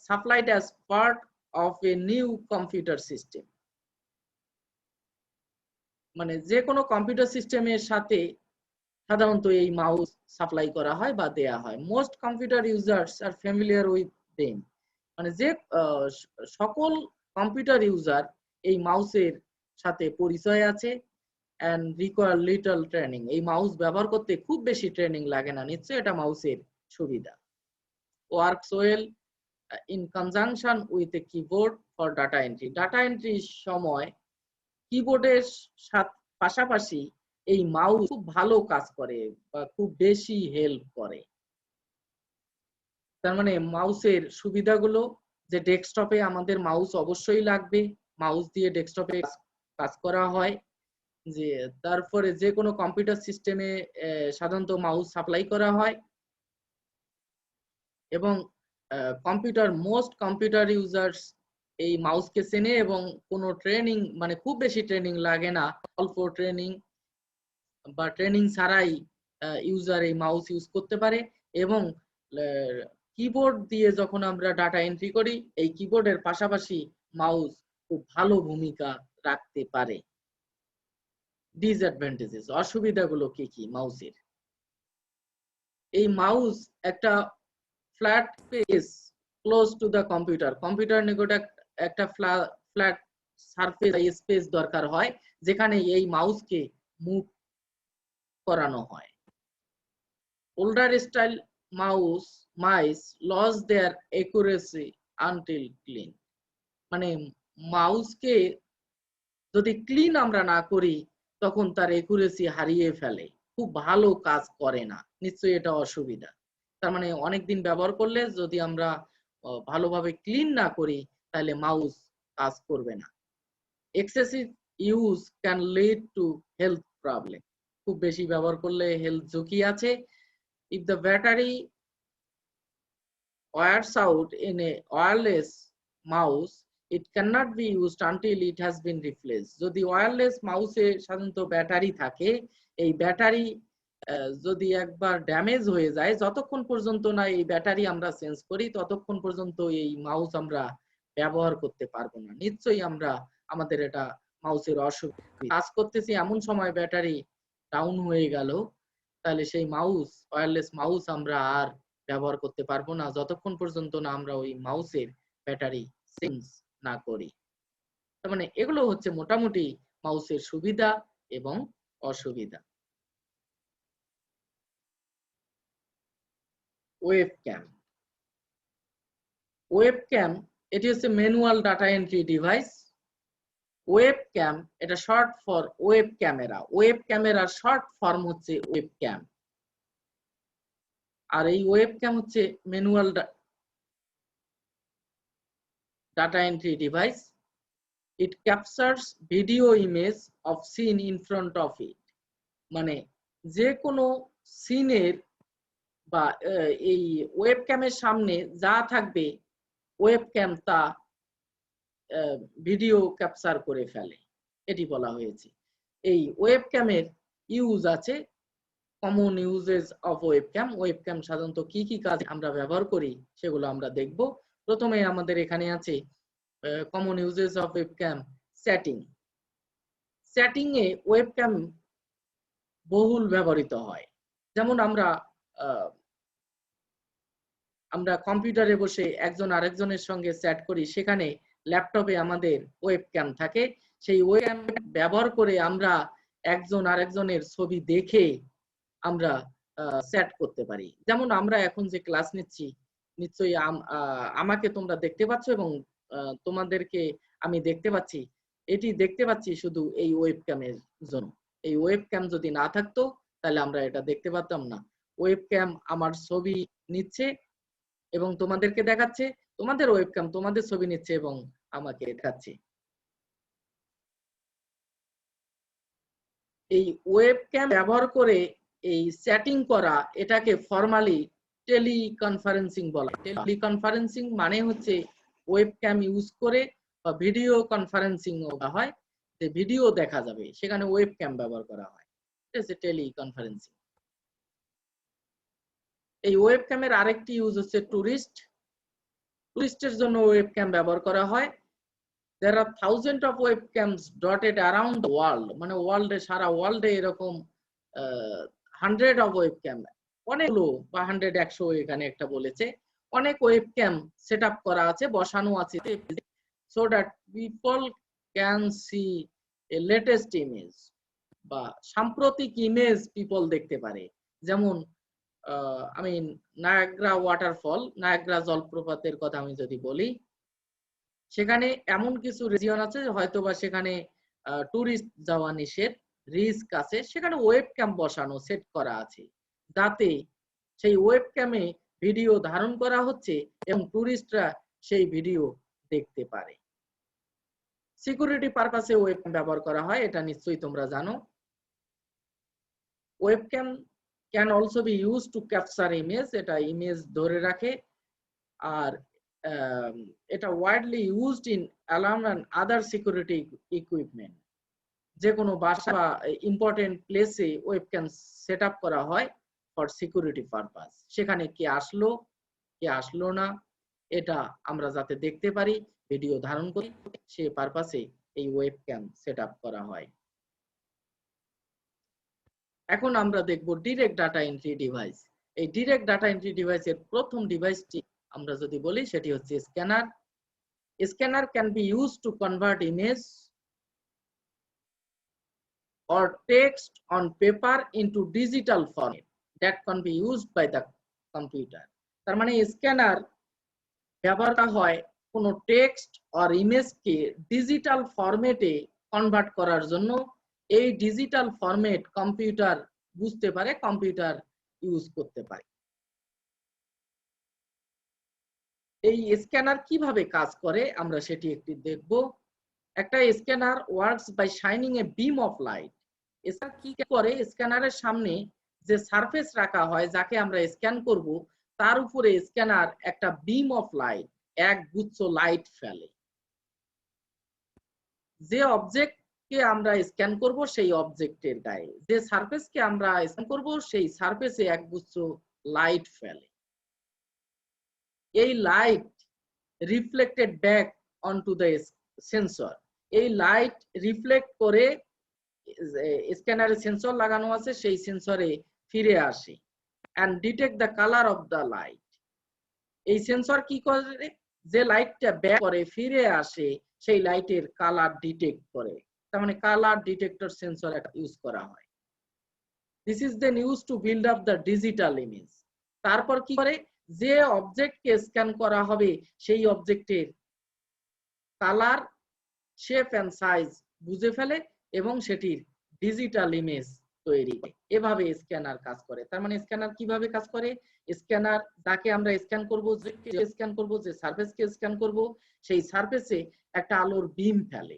supplied as part of a new computer system, মানে যে কোনো কম্পিউটার সিস্টেমের সাথে সাধারণত এই মাউস সাপ্লাই করা হয় বা দেয়া হয়। Most computer users are familiar with them, মানে যে সকল কম্পিউটার ইউজার এই মাউসের সাথে পরিচয় আছে। and require little training, এই মাউস ব্যবহার করতে খুব বেশি ট্রেনিং লাগে না, নিশ্চয়ই এটা মাউসের সুবিধা। works well in conjunction with a keyboard for data entry, data এন্ট্রির সময় কিবোর্ডের পাশাপাশি এই মাউস খুব ভালো কাজ করে বা খুব বেশি হেল্প করে। তার মানে মাউসের সুবিধাগুলো, যে ডেস্কটপে আমাদের মাউস অবশ্যই লাগবে, মাউস দিয়ে ডেস্কটপে কাজ করা হয়। যে তারপরে যে কোনো কম্পিউটার সিস্টেমে সাধারণত মাউস সাপ্লাই করা হয়, এবং মোস্ট কম্পিউটার ইউজার্স এই মাউসকে চেনে এবং কোনো ট্রেনিং, মানে খুব বেশি ট্রেনিং লাগে না, অল্প ট্রেনিং বা ট্রেনিং ছাড়াই ইউজার এই মাউস ইউজ করতে পারে। এবং কিবোর্ড দিয়ে যখন আমরা ডাটা এন্ট্রি করি, এই কিবোর্ডের পাশাপাশি মাউস খুব ভালো ভূমিকা রাখতে পারে। ডিসঅ্যাডভান্টেজেস, অসুবিধাগুলো কি কি মাউসের? এই মাউস একটা flat space close to the computer, computer নিকট একটা ফ্ল্যাট সারফেস স্পেস দরকার হয় যেখানে এই মাউসকে মুভ করানো হয়। older style mice lost their accuracy until clean, মানে মাউসকে যদি ক্লিন আমরা না করি তখন তার একুরেসি হারিয়ে ফেলে, খুব ভালো কাজ করে না, নিশ্চয়ই এটা অসুবিধা। তার মানে অনেকদিন ব্যবহার করলে যদি আমরা ভালোভাবে ক্লিন না করি তাহলে মাউস কাজ করবে না। Excessive use can lead to health problem, খুব বেশি ব্যবহার করলে হেলথ ঝুঁকি আছে। if the battery wears out in a wireless mouse, it cannot be used until it has been replaced. যদি ওয়্যারলেস মাউসে সাধারণত ব্যাটারি থাকে, এই ব্যাটারি যদি একবার ড্যামেজ হয়ে যায়, যতক্ষণ পর্যন্ত না এই ব্যাটারি আমরা চেঞ্জ করি ততক্ষণ পর্যন্ত এই মাউস আমরা ব্যবহার করতে পারবো না। নিশ্চয়ই আমরা আমাদের এটা মাউসের অসুবিধা, কাজ করতেছি এমন সময় ব্যাটারি ডাউন হয়ে গেল, তাহলে সেই মাউস ওয়্যারলেস মাউস আমরা আর ব্যবহার করতে পারবো না যতক্ষণ পর্যন্ত না আমরা ওই মাউসের ব্যাটারি চেঞ্জ না করি। তার মানে এগুলো হচ্ছে মোটামুটি মাউসের সুবিধা এবং অসুবিধা। ওয়েবক্যাম, ওয়েবক্যাম এটি হচ্ছে manual data entry device. Webcam এটা short for web camera, web ক্যামেরার শর্ট ফর্ম হচ্ছে ওয়েবক্যাম। আর এই ওয়েবক্যাম হচ্ছে manual data entry device. It captures video image of scene in front of it, মানে যে কোনো সিনের বা এই ওয়েবক্যামের সামনে যা থাকবে ওয়েবক্যাম তা ভিডিও ক্যাপচার করে ফেলে, এটি বলা হয়েছে। এই ওয়েবক্যামের ইউজ আছে, common uses of webcam. Webcam সাধারণত কি কি কাজে আমরা ব্যবহার করি সেগুলো আমরা দেখব। প্রথমে আমাদের এখানে আছে common uses of webcam. Setting, setting A webcam বহুল ব্যবহৃত হয়। যেমন আমরা কম্পিউটারে বসে একজন আরেকজনের সঙ্গে চ্যাট করি, সেখানে ল্যাপটপে আমাদের ওয়েবক্যাম থাকে, সেই ওয়েবক্যাম ব্যবহার করে আমরা একজন আরেকজনের ছবি দেখে আমরা চ্যাট করতে পারি। যেমন আমরা এখন যে ক্লাস নিচ্ছি, নিশ্চয়ই আমাকে তোমরা দেখতে পাচ্ছ এবং তোমাদেরকে আমি দেখতে পাচ্ছি, এটি দেখতে পাচ্ছি শুধু এই ওয়েবক্যামের জন্য। এই ওয়েবক্যাম যদি না থাকতো তাহলে আমরা এটা দেখতে পারতাম না। ওয়েবক্যাম আমার ছবি নিচ্ছে এবং তোমাদেরকে দেখাচ্ছে, তোমাদের ওয়েবক্যাম তোমাদের ছবি নিচ্ছে এবং আমাকে দেখাচ্ছে। এই ওয়েবক্যাম ব্যবহার করে এই চ্যাটিং করা, এটাকে ফর্মালি টেলিকনফারেন্সিং বলা হয়। টেলিকনফারেন্সিং মানে হচ্ছে ওয়েবক্যাম ইউজ করে বা ভিডিও কনফারেন্সিং বলা হয়, যে ভিডিও দেখা যাবে সেখানে ওয়েবক্যাম ব্যবহার করা হয়, এটা হচ্ছে টেলিকনফারেন্সিং। এই ওয়েবক্যামের আরেকটি ইউজ হচ্ছে টুরিস্ট, টুরিস্টের জন্য ওয়েবক্যাম ব্যবহার করা হয়। There are thousands of webcams dotted around the world, মানে ওয়ার্ল্ডে, সারা ওয়ার্ল্ডে এরকম 100 of webcam, অনেকগুলো বা 100 100 এখানে একটা বলেছে, অনেক ওয়েবক্যাম সেট আপ করা আছে, বসানো আছে, so that people can see a latest image, বা সাম্প্রতিক ইমেজ পিপল দেখতে পারে। যেমন আমি নায়াগ্রা ওয়াটারফল, নায়াগ্রা জলপ্রপাতের কথা আমি যদি বলি, সেখানে এমন কিছু রিজিয়ন আছে হয়তো বা সেখানে টুরিস্ট যাওয়া নিষেধ, রিস্ক আছে, সেখানে ওয়েবক্যাম বসানো সেট করা আছে, যাতে সেই ওয়েবক্যামে ভিডিও ধারণ করা হচ্ছে এবং টুরিস্টরা সেই ভিডিও দেখতে পারে। সিকিউরিটি পারপাসে ওয়েবক্যাম ব্যবহার করা হয়, এটা নিশ্চয়ই তোমরা জানো। Webcam can also be used to capture image, এটা ইমেজ ধরে রাখে। আর এটা widely used in alarm and other security equipment, যে কোনো বাসা বা ইম্পর্টেন্ট প্লেসে ওয়েবক্যাম সেট আপ করা হয় ফর সিকিউরিটি পারপাস। সেখানে কে আসলো, কে আসলো না এটা আমরা যাতে দেখতে পারি, ভিডিও ধারণ করি, সে পারপাসে এই ওয়েবক্যাম সেটআপ করা হয়। এখন আমরা দেখব ডিরেক্ট ডাটা এন্ট্রি ডিভাইস। এই ডিরেক্ট ডাটা এন্ট্রি ডিভাইসের প্রথম ডিভাইসটি আমরা যদি বলি সেটি হচ্ছে scanner. Scanner can be used to convert image or text on paper into digital format that can be used by the computer. তার মানে স্ক্যানার ব্যবহার করা হয় কোনো টেক্সট আর ইমেজকে ডিজিটাল ফরম্যাটে কনভার্ট করার জন্য। এই ডিজিটাল ফরম্যাট কম্পিউটার বুঝতে পারে, কম্পিউটার ইউজ করতে পারে। এই স্ক্যানার কিভাবে কাজ করে আমরা সেটি একটি দেখব। একটা scanner works by shining a beam of light. Scanner কি করে, স্ক্যানারের সামনে যে সারফেস রাখা হয় যাকে আমরা স্ক্যান করব তার উপরে স্ক্যানার একটা বিম অফ লাইট, এক গুচ্ছ লাইট ফেলে। যে অবজেক্টকে আমরা স্ক্যান করব সেই অবজেক্টের গায়ে, যে সারফেসকে আমরা স্ক্যান করব সেই সারফেসে এক গুচ্ছ লাইট ফেলে। এই light reflected back অনটু the sensor. এই লাইট রিফ্লেক্ট করে স্ক্যানারে সেন্সর লাগানো আছে, সেই সেন্সরে ফিরে আসে and detect the color of the light. এই সেন্সর কি করে, যে লাইটটা ব্যাক করে ফিরে আসে সেই লাইটের কালার ডিটেক্ট করে। তার মানে কালার ডিটেক্টর সেন্সর ইউজ করা হয়। This is then use to build up the digital image. তারপর কি করে, যে অবজেক্টকে স্ক্যান করা হবে সেই অবজেক্টের কালার, শেপ এন্ড সাইজ বুঝে ফেলে এবং সেটির ডিজিটাল ইমেজ তৈরি করে। এভাবে স্ক্যানার কাজ করে। তার মানে স্ক্যানার কিভাবে কাজ করে, স্ক্যানার যাকে আমরা স্ক্যান করব, যে সারফেসকে স্ক্যান করব সেই সারফেসে একটা আলোর বিম ফেলে।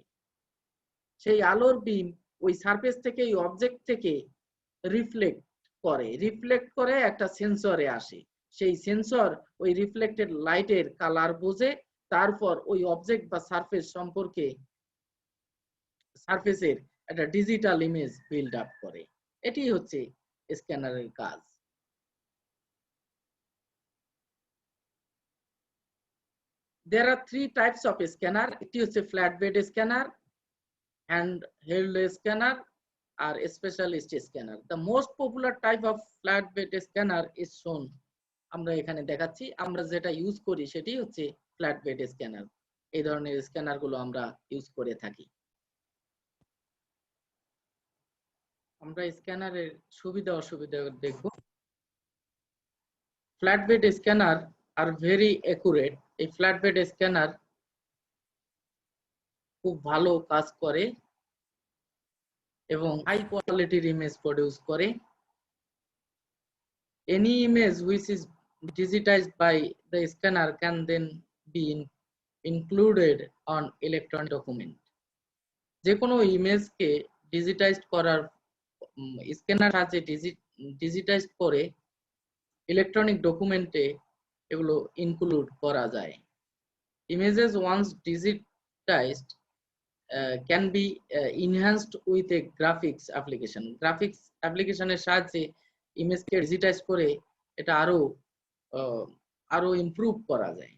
সেই আলোর বিম ওই সারফেস থেকে, এই অবজেক্ট থেকে রিফ্লেক্ট করে একটা সেন্সরে আসে। সেই সেন্সর ওই রিফ্লেক্টেড লাইটের কালার বোঝে, তারপর ওই অবজেক্ট বা সারফেস সম্পর্কে সারফেসের একটা ডিজিটাল ইমেজ বিল্ড আপ করে। এটি হচ্ছে স্ক্যানারের কাজ। There are three types of scanner. একটি হচ্ছে flat bed scanner, hand held scanner আর specialist scanner. The most popular type of flat bed scanner is shown. আমরা এখানে দেখাচ্ছি। আমরা যেটা ইউজ করি সেটি হচ্ছে ফ্ল্যাট বেড স্ক্যানার। এই ধরনের স্ক্যানার গুলো আমরা ইউজ করে থাকি। আমরা স্ক্যানারের সুবিধা অসুবিধা দেখব। Flat bed scanner are very accurate. এই ফ্ল্যাট বেড স্ক্যানার খুব ভালো কাজ করে এবং হাই কোয়ালিটির ইমেজ প্রডিউস করে। Any image which is digitized by the scanner can then be included on electronic document. যে কোনো ইমেজকে ডিজিটাইজড করার স্ক্যানার আছে ডিজিটাইজ করে ইলেকট্রনিক ডকুমেন্টে এগুলো ইনক্লুড করা যায়। Images once digitised can be enhanced with a graphics application. Graphics অ্যাপ্লিকেশনের সাহায্যে ইমেজকে ডিজিটাইজ করে এটা আরো ইমপ্রুভ করা যায়।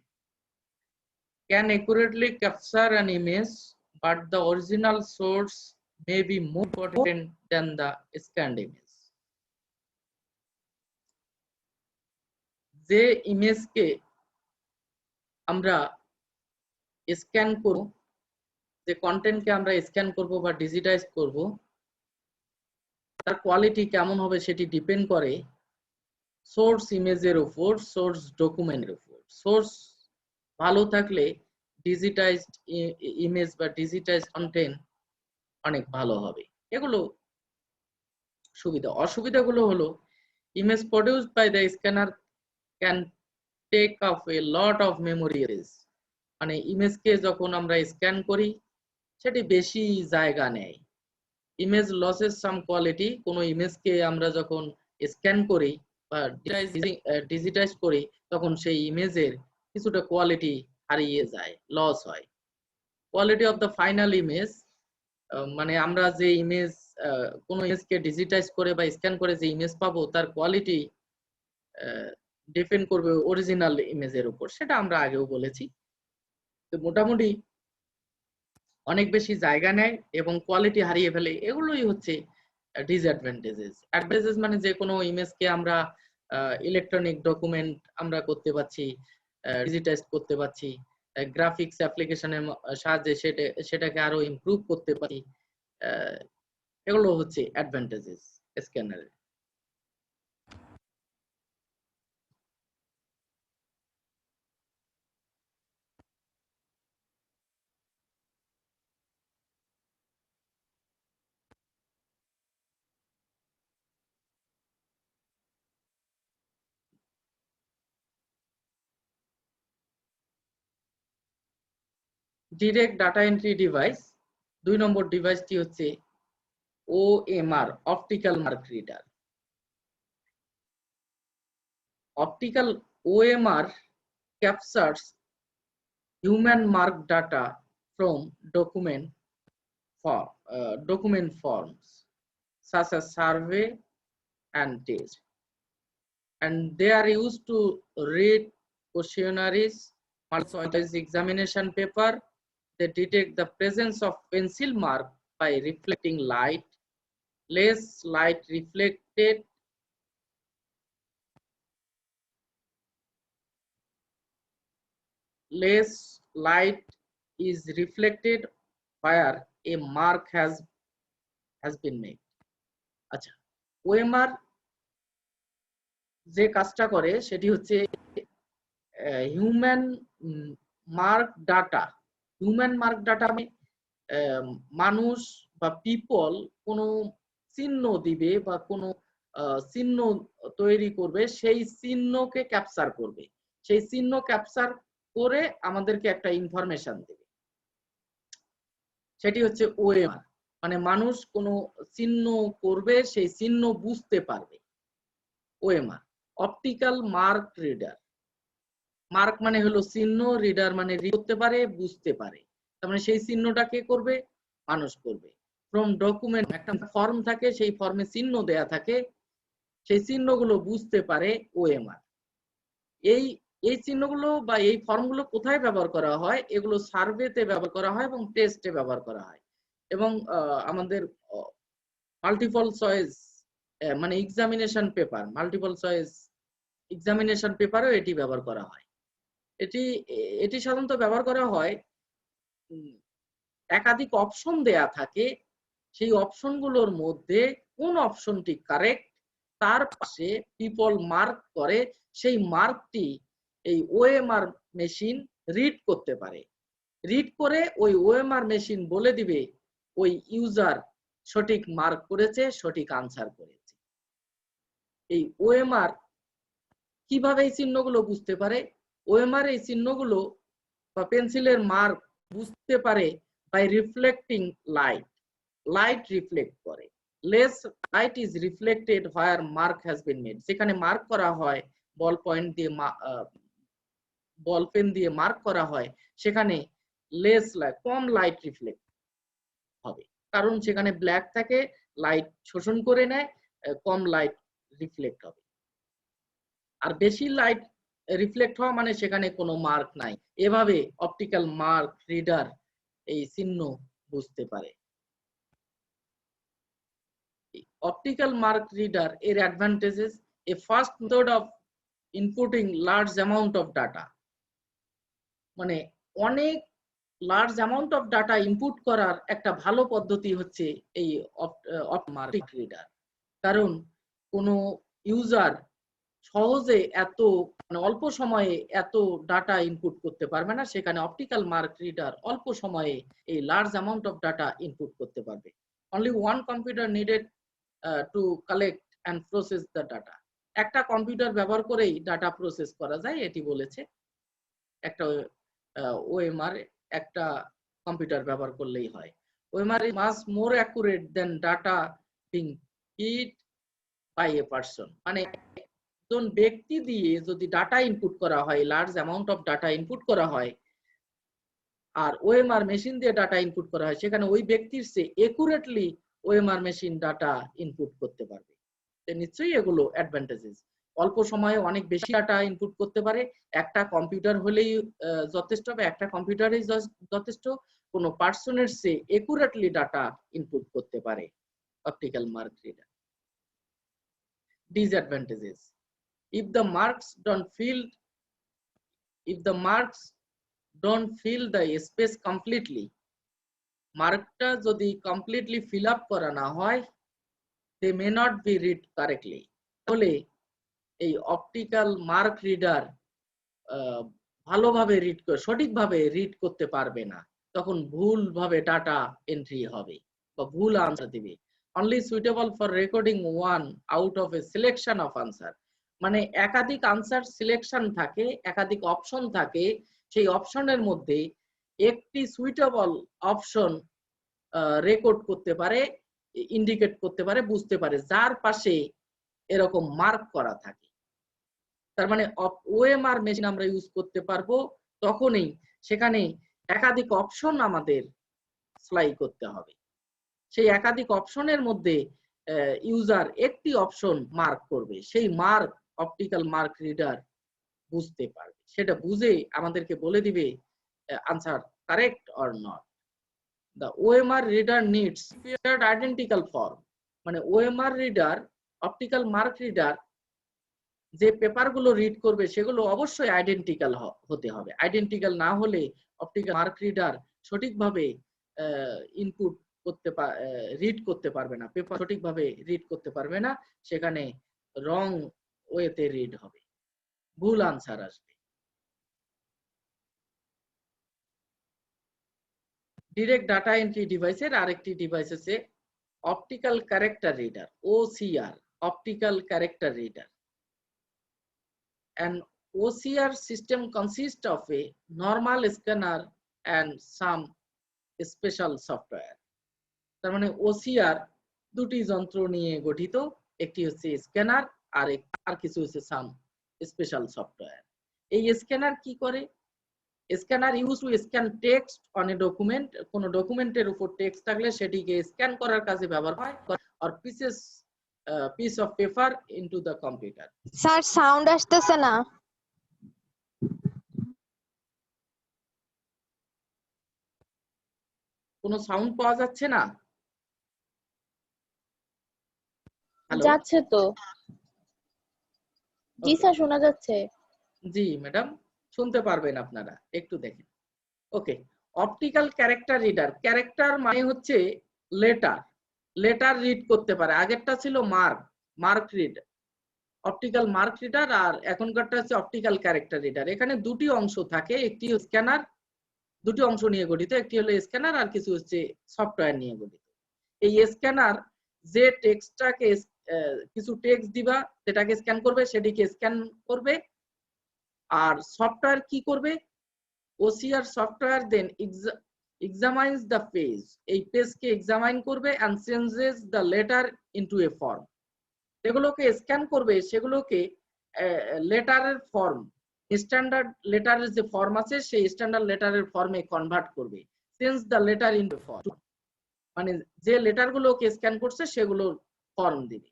Can accurately capture an image, but the original source may be more important than the scanned image. যে ইমেজকে আমরা স্ক্যান করব, যে কন্টেন্টকে আমরা স্ক্যান করব বা ডিজিটাইজ করব, তার কোয়ালিটি কেমন হবে সেটি ডিপেন্ড করে সোর্স ইমেজের উপর, সোর্স ডকুমেন্টের উপর। সোর্স ভালো থাকলে ডিজিটাইজড ইমেজ বা ডিজিটাইজড কন্টেন্ট অনেক ভালো হবে। এগুলো সুবিধা। অসুবিধাগুলো হলো image produced by the scanner can take up a lot of memory area. মানে ইমেজকে যখন আমরা স্ক্যান করি সেটি বেশি জায়গা নেয়। ইমেজ লসেস সাম কোয়ালিটি। কোনো ইমেজকে আমরা যখন স্ক্যান করি বা ডিজিটাইজ করি তখন সেই ইমেজের কিছুটা কোয়ালিটি হারিয়ে যায়, লস হয়। Quality of the final image, মানে আমরা যে ইমেজ, কোনো ইমেজকে ডিজিটাইজ করে বা স্ক্যান করে যে ইমেজ পাবো তার কোয়ালিটি ডিপেন্ড করবে অরিজিনাল ইমেজের উপর, সেটা আমরা আগেও বলেছি। তো মোটামুটি অনেক বেশি জায়গা নেয় এবং কোয়ালিটি হারিয়ে ফেলে, এগুলোই হচ্ছে ডিসঅ্যাডভান্টেজেস। অ্যাডভান্টেজেস মানে যে কোনো ইমেজকে আমরা ইলেকট্রনিক ডকুমেন্ট আমরা করতে পারছি, ডিজিটাইজ করতে পারছি, গ্রাফিক্স অ্যাপ্লিকেশনের সাহায্যে সেটাকে আরো ইমপ্রুভ করতে পারি। এগুলো হচ্ছে অ্যাডভান্টেজেস স্ক্যানারের। ডিরেক্ট ডাটা এন্ট্রি ডিভাইস, 2 নম্বর ডিভাইসটি হচ্ছে OMR, optical mark reader. Optical OMR captures human mark data from document forms such as survey and test, and they are used to read questionnaires, multiple choice examination paper. They detect the presence of pencil mark by reflecting light. Less light is reflected where a mark has been made. আচ্ছা, OMR যে কাজটা করে সেটি হচ্ছে human mark data. Human mark data মানে মানুষ বা people কোনো চিহ্ন দিবে বা কোনো চিহ্ন তৈরি করবে, সেই চিহ্নকে ক্যাপচার করবে, সেই চিহ্ন ক্যাপচার করে আমাদেরকে একটা ইনফরমেশন দেবে, সেটি হচ্ছে OMR। মানে মানুষ কোনো চিহ্ন করবে, সেই চিহ্ন বুঝতে পারবে, OMR। Optical mark reader, mark মানে হলো চিহ্ন, রিডার মানে রিড করতে পারে, বুঝতে পারে, তার মানে সেই চিহ্নটা কে করবে? মানুষ করবে। ফ্রম ডকুমেন্ট, একটা ফর্ম থাকে, সেই ফর্মে চিহ্ন দেয়া থাকে, সেই চিহ্নগুলো বুঝতে পারে OMR। এই এই চিহ্নগুলো বা এই ফর্মগুলো কোথায় ব্যবহার করা হয়? এগুলো সার্ভেতে ব্যবহার করা হয় এবং টেস্টে ব্যবহার করা হয়, এবং আমাদের মাল্টিপল চয়েস মানে examination paper, multiple choice examination পেপারেও এটি ব্যবহার করা হয়। এটি সাধারণত ব্যবহার করা হয়, একাধিক অপশন দেয়া থাকে, সেই অপশনগুলোর মধ্যে কোন অপশনটি কারেক্ট তার পাশে পিপল মার্ক করে, সেই মার্কটি এই OMR মেশিন রিড করতে পারে। রিড করে ওই OMR মেশিন বলে দিবে ওই ইউজার সঠিক মার্ক করেছে, সঠিক আনসার করেছে। এই OMR কিভাবে এই চিহ্নগুলো বুঝতে পারে? OMR এই চিহ্নগুলো বা পেন্সিলের মার্ক বুঝতে পারে by reflecting light. Light reflect করে। Less light is reflected where mark has been made, যেখানে মার্ক করা হয়, বল পয়েন্ট দিয়ে বল পেন দিয়ে মার্ক করা হয়, সেখানে লেস লাইট, কম লাইট রিফ্লেক্ট হবে, কারণ সেখানে ব্ল্যাক থাকে, লাইট শোষণ করে নেয়, কম লাইট রিফ্লেক্ট হবে। আর বেশি লাইট রিফ্লেক্ট হওয়া মানে সেখানে কোনো মার্ক নাই। এভাবে অপটিক্যাল মার্ক রিডার এই চিহ্ন বুঝতে পারে। অপটিক্যাল মার্ক রিডার এর advantages: A fast method of inputting large amount of data, মানে অনেক large amount of data input করার একটা ভালো পদ্ধতি হচ্ছে এই মার্ক রিডার। কারণ কোনো ইউজার সহজে এত মানে অল্প সময়ে এত ডাটা ইনপুট করতে পারবে না, সেখানে অপটিক্যাল মার্ক রিডার অল্প সময়ে এই large amount of data input করতে পারবে। Only one computer needed to collect and process the data. একটা কম্পিউটার ব্যবহার করেই ডাটা প্রসেস করা যায়, এটি বলেছে। একটা OMR একটা কম্পিউটার ব্যবহার করলেই হয়। OMR is much more accurate than data being fed by a person, মানে একজন ব্যক্তি দিয়ে যদি ডাটা ইনপুট করা হয়, large amount of data input করা হয়, আর OMR মেশিন দিয়ে ডাটা ইনপুট করা হয়, সেখানে ওই ব্যক্তির চেয়ে accurately OMR machine data input করতে পারবে। নিশ্চয়ই এগুলো অ্যাডভান্টেজেস। অল্প সময়ে অনেক বেশি ডাটা ইনপুট করতে পারে। একটা কম্পিউটার হলেই যথেষ্ট হবে, একটা কম্পিউটারই যথেষ্ট। কোনো পার্সনের চেয়ে একুরেটলি ডাটা ইনপুট করতে পারে optical mark reader. Disadvantages: if the marks don't fill the space completely, মার্কটা যদি কমপ্লিটলি ফিল আপ করা না হয়, they may not be read correctly, তাহলে এই অপটিক্যাল মার্ক রিডার ভালোভাবে রিড করে সঠিকভাবে রিড করতে পারবে না, তখন ভুলভাবে ডাটা এন্ট্রি হবে বা ভুল আনসার দিবে। Only suitable for recording one out of A selection of answer, মানে একাধিক আনসার সিলেকশন থাকে, একাধিক অপশন থাকে, সেই অপশনের মধ্যে একটি সুইটেবল অপশন রেকর্ড করতে পারে, ইন্ডিকেট করতে পারে, বুঝতে পারে, যার পাশে এরকম মার্ক করা থাকে। তার মানে ওএমআর মেশিন আমরা ইউজ করতে পারবো তখনই সেখানে একাধিক অপশন আমাদের ফ্লাই করতে হবে। সেই একাধিক অপশনের মধ্যে ইউজার একটি অপশন মার্ক করবে, সেই মার্ক অপটিক্যাল মার্ক রিডার বুঝতে পারবে, সেটা বুঝে আমাদেরকে বলে দিবে answer correct or not. The OMR reader needs prepared identical form, মানে OMR reader optical mark reader যে পেপারগুলো রিড করবে সেগুলো অবশ্যই আইডেন্টিক্যাল হতে হবে। আইডেন্টিক্যাল না হলে অপটিক্যাল মার্ক রিডার সঠিকভাবে ইনপুট করতে রিড করতে পারবে না, পেপার সঠিকভাবে রিড করতে পারবে না, সেখানে রং ওয়েতে রিড হবে, ভুল আনসার আসবে। ডিরেক্ট ডাটা এন্ট্রি ডিভাইসের আরেকটি ডিভাইস আছে optical character reader, OCR, optical character reader. An OCR system consists of a normal scanner and some special software. তার মানে OCR দুটি যন্ত্র নিয়ে গঠিত, একটি হচ্ছে স্ক্যানার আর কিছু হচ্ছে সাম স্পেশাল সফটওয়্যার। এই স্ক্যানার কি করে? Scanner use to scan text on a document, কোন ডকুমেন্টের উপর টেক্সট থাকলে সেটিকে স্ক্যান করার কাজে ব্যবহার হয়, আর piece of paper into the computer. Sir sound আসতেছে না। কোনো সাউন্ড পাওয়া যাচ্ছে না? যাচ্ছে তো। জি স্যার শোনা যাচ্ছে। জি ম্যাডাম শুনতে পারবেন আপনারা, একটু দেখেন। Okay, optical character reader, character মানে হচ্ছে লেটার, লেটার রিড করতে পারে। আগেরটা ছিল mark reader, optical mark reader, আর এখনকারটা হচ্ছে অপটিক্যাল ক্যারেক্টার রিডার। এখানে দুটি অংশ থাকে, একটি স্ক্যানার, দুটি অংশ নিয়ে গঠিত, একটি হলো স্ক্যানার আর কিছু হচ্ছে সফটওয়্যার নিয়ে গঠিত। এই স্ক্যানার যে টেক্সটটাকে কিছু টেক্সট দিবা সেটাকে স্ক্যান করবে, সেটিকে স্ক্যান করবে। আর সফটওয়্যার কি করবে? OCR software then examines the page, এই পেজকে এক্সামাইন করবে and changes the letter into a form, সেগুলোকে স্ক্যান করবে, সেগুলোকে লেটারের ফর্ম, স্ট্যান্ডার্ড লেটারের যে ফর্ম আছে সেই স্ট্যান্ডার্ড লেটারের ফর্মে কনভার্ট করবে, change the letter into form, মানে যে লেটারগুলোকে স্ক্যান করছে সেগুলোর ফর্ম দিবে।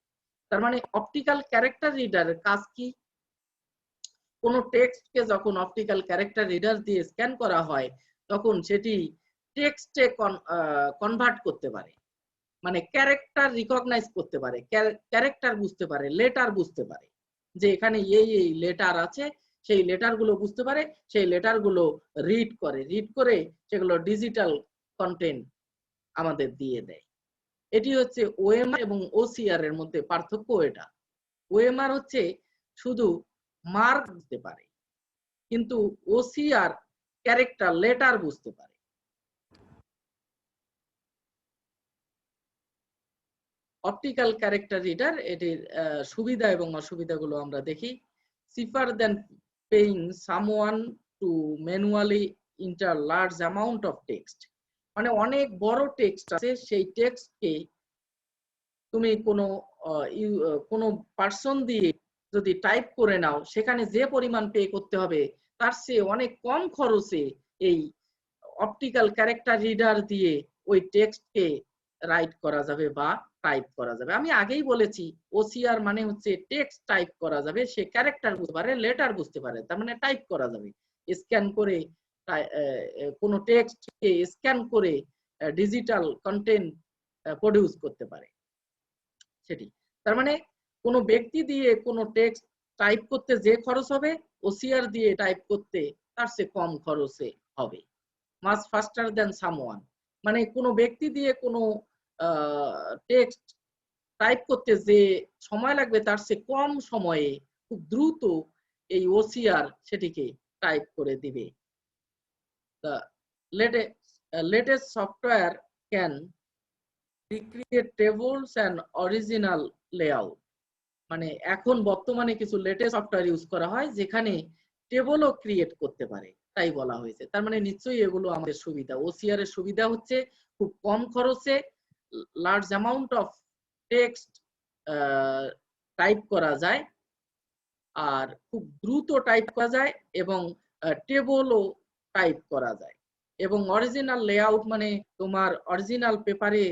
তার মানে অপটিক্যাল ক্যারেক্টার রিডারের কাজ কি? কোনো টেক্সটকে যখন অপটিক্যাল ক্যারেক্টার রিডার দিয়ে স্ক্যান করা হয় তখন সেটি টেক্সটে কনভার্ট করতে পারে, মানে ক্যারেক্টার রিকগনাইজ করতে পারে, ক্যারেক্টার বুঝতে পারে, লেটার বুঝতে পারে, যে এখানে এই লেটার আছে, সেই লেটারগুলো বুঝতে পারে, সেই লেটারগুলো রিড করে সেগুলো ডিজিটাল কন্টেন্ট আমাদের দিয়ে দেয়। এটি হচ্ছে ওএমআর এবং OCR এর মধ্যে পার্থক্য। এটা ওএমআর হচ্ছে শুধু মার্ক বুঝতে পারে, কিন্তু OCR ক্যারেক্টার লেটার বুঝতে পারে। অপটিক্যাল ক্যারেক্টার রিডার, এটির সুবিধা এবং অসুবিধাগুলো আমরা দেখি। cheaper than paying someone to manually enter large amount of text, মানে অনেক বড় টেক্সট আছে, সেই টেক্সটকে তুমি কোনো পার্সন দিয়ে যদি টাইপ করে নাও, সেখানে যে পরিমাণ পে করতে হবে তার চেয়ে অনেক কম খরচে এই অপটিক্যাল ক্যারেক্টার রিডার দিয়ে ওই টেক্সটকে রাইট করা যাবে বা টাইপ করা যাবে। আমি আগেই বলেছি ওসিআর মানে হচ্ছে টেক্সট টাইপ করা যাবে, সে ক্যারেক্টার বুঝতে পারে, লেটার বুঝতে পারে, তার মানে টাইপ করা যাবে। স্ক্যান করে কোনো টেক্সটকে স্ক্যান করে ডিজিটাল কন্টেন্ট প্রডিউস করতে পারে সেটি। তার মানে কোনো ব্যক্তি দিয়ে কোনো টেক্সট টাইপ করতে যে খরচ হবে, ওসিআর দিয়ে টাইপ করতে তার চেয়ে কম খরচে হবে। মাস ফাস্টার দ্যান সামওয়ান, মানে কোনো ব্যক্তি দিয়ে কোনো টেক্সট টাইপ করতে যে সময় লাগবে তার চেয়ে কম সময়ে খুব দ্রুত এই ওসিআর সেটিকে টাইপ করে দিবে। The latest software can recreate tables and original layout, মানে এখন বর্তমানে কিছু লেটেস্ট সফটওয়্যার ইউজ করা হয় যেখানে টেবলও ক্রিয়েট করতে পারে, তাই বলা হয়েছে। তার মানে নিশ্চয়ই এগুলো আমাদের সুবিধা। ওসিআর এর সুবিধা হচ্ছে খুব কম খরচে large amount of text type করা যায়, আর খুব দ্রুত টাইপ করা যায়, এবং টেবলও টাইপ করা যায়, এবং অরিজিনাল লেআউট মানে তোমার অরিজিনাল পেপারে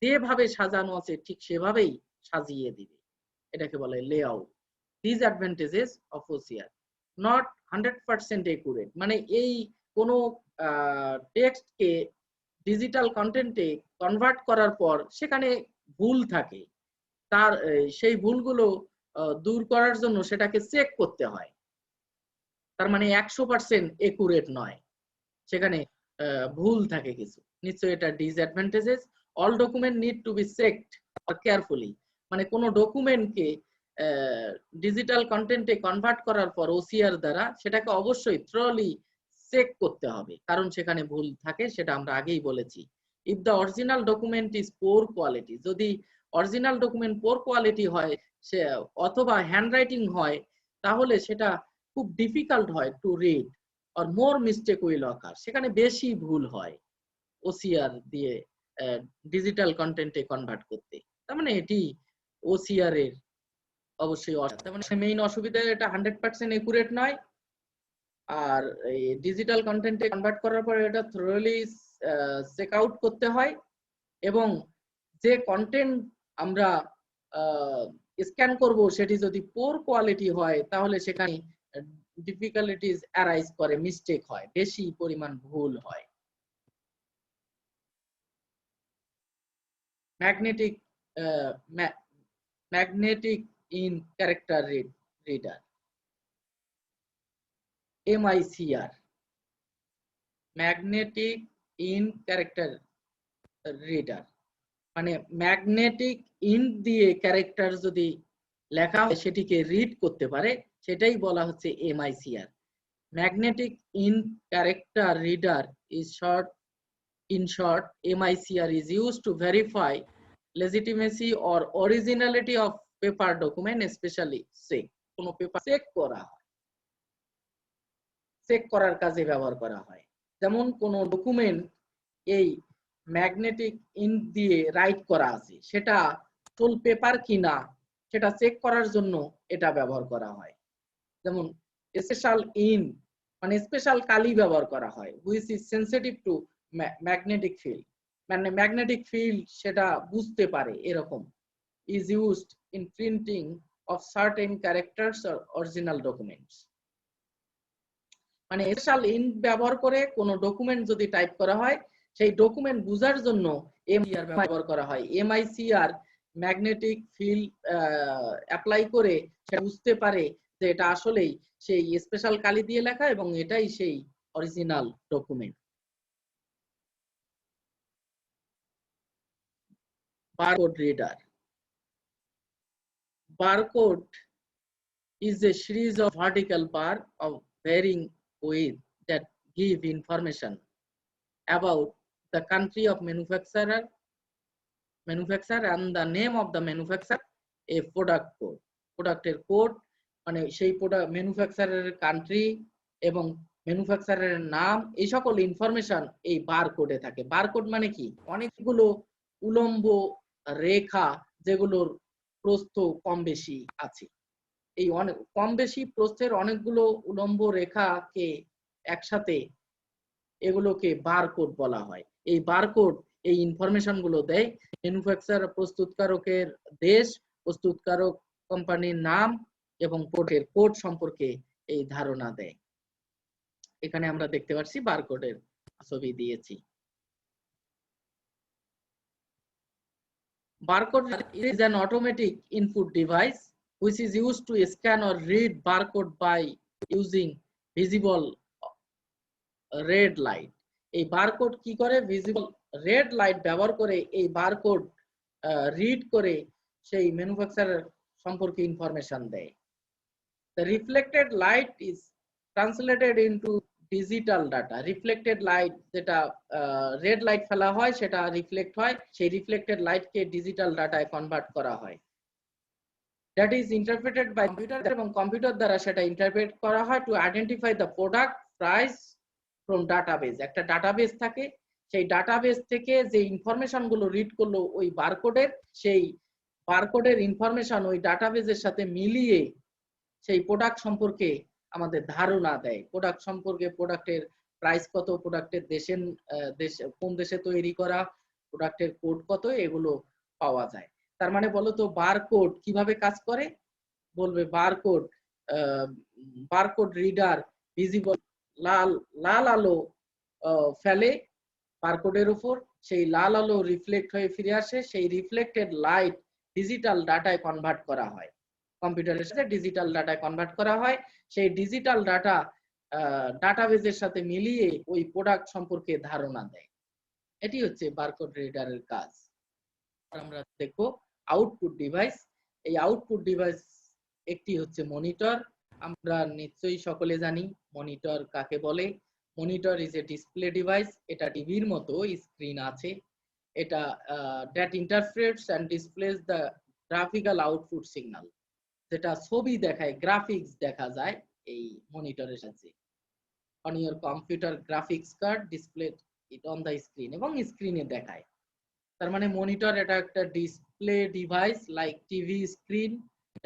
যেভাবে সাজানো আছে ঠিক সেভাবেই সাজিয়ে দিবে, এটাকে বলে layout. Disadvantages of OCR, not 100% accurate, মানে এই কোনো টেক্সটকে ডিজিটাল কন্টেন্টে কনভার্ট করার পর সেখানে ভুল থাকে, তার সেই ভুলগুলো দূর করার জন্য সেটাকে চেক করতে হয়। তার মানে 100% একুরেট নয়, সেখানে ভুল থাকে কিছু, নিশ্চয়ই এটা disadvantages. All document need to be checked carefully, মানে কোনো ডকুমেন্টকে ডিজিটাল কন্টেন্টে কনভার্ট করার পর ওসিআর দ্বারা সেটাকে অবশ্যই থ্রলি চেক করতে হবে, কারণ সেখানে ভুল থাকে, সেটা আমরা আগেই বলেছি। If the original document is poor quality, যদি অরিজিনাল ডকুমেন্ট পোর কোয়ালিটি হয় সে অথবা হ্যান্ডরাইটিং হয়, তাহলে সেটা খুব ডিফিকাল্ট হয় to read or more mistake will occur, সেখানে বেশি ভুল হয় ওসিআর দিয়ে ডিজিটাল কন্টেন্টে কনভার্ট করতে। তার মানে এটি ওসিআর এর অবশ্যই তার মানে মেইন অসুবিধা, এটা 100% একুরেট নয়, আর এই ডিজিটাল কন্টেন্টে কনভার্ট করার পর এটা থ্রোলি চেক আউট করতে হয়, এবং যে কন্টেন্ট আমরা স্ক্যান করব সেটি যদি পোর কোয়ালিটি হয় তাহলে সেখানে ডিফিকাল্টিজ অ্যারাইজ করে, মিস্টেক হয়, বেশি পরিমাণ ভুল হয়। Magnetic magnetic in character reader, MICR, magnetic in character reader, মানে ম্যাগনেটিক ইঙ্ক দিয়ে ক্যারেক্টার যদি লেখা হয় সেটিকে রিড করতে পারে, সেটাই বলা হচ্ছে MICR। Magnetic ink character reader is short, in short, MICR is used to verify legitimacy or originality of paper document, especially check, কোনো পেপার চেক করা হয়, চেক করার কাজে ব্যবহার করা হয়। যেমন কোন ডকুমেন্ট এই ম্যাগনেটিক ইঙ্ক দিয়ে রাইট করা আছে, সেটা ফুল পেপার কিনা সেটা চেক করার জন্য এটা ব্যবহার করা হয়। যেমন স্পেশাল ইঙ্ক মানে স্পেশাল কালি ব্যবহার করা হয়, which is sensitive to magnetic field, মানে ম্যাগনেটিক ফিল্ড সেটা বুঝতে পারে, এরকম। Is used in printing of certain characters or original documents, মানে স্পেশাল ইঙ্ক ব্যবহার করে কোনো ডকুমেন্ট যদি টাইপ করা হয় সেই ডকুমেন্ট বোঝার জন্য MICR ব্যবহার করা হয়। MICR ম্যাগনেটিক ফিল্ড অ্যাপ্লাই করে সেটা বুঝতে পারে যে এটা আসলেই সেই স্পেশাল কালি দিয়ে লেখা এবং এটাই সেই original document. Barcode reader. Barcode is a series of vertical bar of varying width that give information about the country of manufacturer and the name of the manufacturer, a product code. প্রোডাক্টের code মানে সেই product ম্যানুফ্যাকচারারের country এবং ম্যানুফ্যাকচারারের নাম, এই সকল information এই বারকোডে থাকে। Barcode মানে কি? অনেকগুলো উলম্ব রেখা যেগুলোর প্রস্থ কম বেশি আছে, এই অনেক কম বেশি প্রস্থের অনেকগুলো উলম্ব রেখাকে একসাথে এগুলোকে বারকোড বলা হয়। এই বারকোড এই ইনফরমেশন গুলো দেয়। ম্যানুফ্যাকচারার প্রস্তুতকারকের দেশ, প্রস্তুতকারক কোম্পানির নাম এবং কোডের কোড সম্পর্কে এই ধারণা দেয়। এখানে আমরা দেখতে পাচ্ছি বারকোডের ছবি দিয়েছি। Barcode is an automatic input device which is used to scan or read barcode by using visible red light. এই বারকোড কি করে? ভিজিবল রেড লাইট ব্যবহার করে এই বারকোড রিড করে সেই ম্যানুফ্যাকচারার সম্পর্কে ইনফরমেশন দেয়। The reflected light is translated into digital data. Reflected light যেটা রেড লাইট ফেলা হয় সেটা রিফ্লেক্ট হয়, সেই রিফ্লেক্টেড লাইটকে ডিজিটাল ডাটায় কনভার্ট করা হয়। That is interpreted by computer এবং কম্পিউটার দ্বারা সেটা ইন্টারপ্রেট করা হয় to identify the product price from database. একটা ডাটাবেস থাকে, সেই ডাটাবেস থেকে যে ইনফরমেশন গুলো রিড করলো ওই বারকোডের, সেই বারকোডের ইনফরমেশন ওই ডাটাবেসের সাথে মিলিয়ে সেই প্রোডাক্ট সম্পর্কে আমাদের ধারণা দেয়। প্রোডাক্ট সম্পর্কে, প্রোডাক্টের প্রাইস কত, প্রোডাক্টের কোন দেশে তৈরি করা, প্রোডাক্টের কোড কত, এগুলো পাওয়া যায়। তার মানে বলো তো বারকোড কিভাবে কাজ করে? বলবে বারকোড রিডার ভিজিবল লাল আলো ফেলে বারকোডের উপর, সেই লাল আলো রিফ্লেক্ট হয়ে ফিরে আসে, সেই রিফ্লেক্টেড লাইট ডিজিটাল ডাটায় কনভার্ট করা হয়, কম্পিউটারের সাথে ডিজিটাল ডাটায় কনভার্ট করা হয়। সেই ডিজিটাল ডাটা ডাটাবেজের সাথে মিলিয়ে ওই প্রোডাক্ট সম্পর্কে ধারণা দেয়। এটি হচ্ছে বারকোড রিডারের কাজ। আমরা দেখব আউটপুট ডিভাইস। এই আউটপুট ডিভাইস একটি হচ্ছে মনিটর। আমরা নিশ্চয়ই সকলে জানি মনিটর কাকে বলে। Monitor is a display device. এটা টিভির মতো স্ক্রিন আছে। এটা that interprets and displays the graphical output signal, যেটা ছবি দেখায়, গ্রাফিক্স দেখা যায় এই মনিটরের সাহায্যে। On your computer graphics card display it on the screen, এবং স্ক্রিনে দেখায়। তার মানে মনিটর এটা একটা display device like TV screen,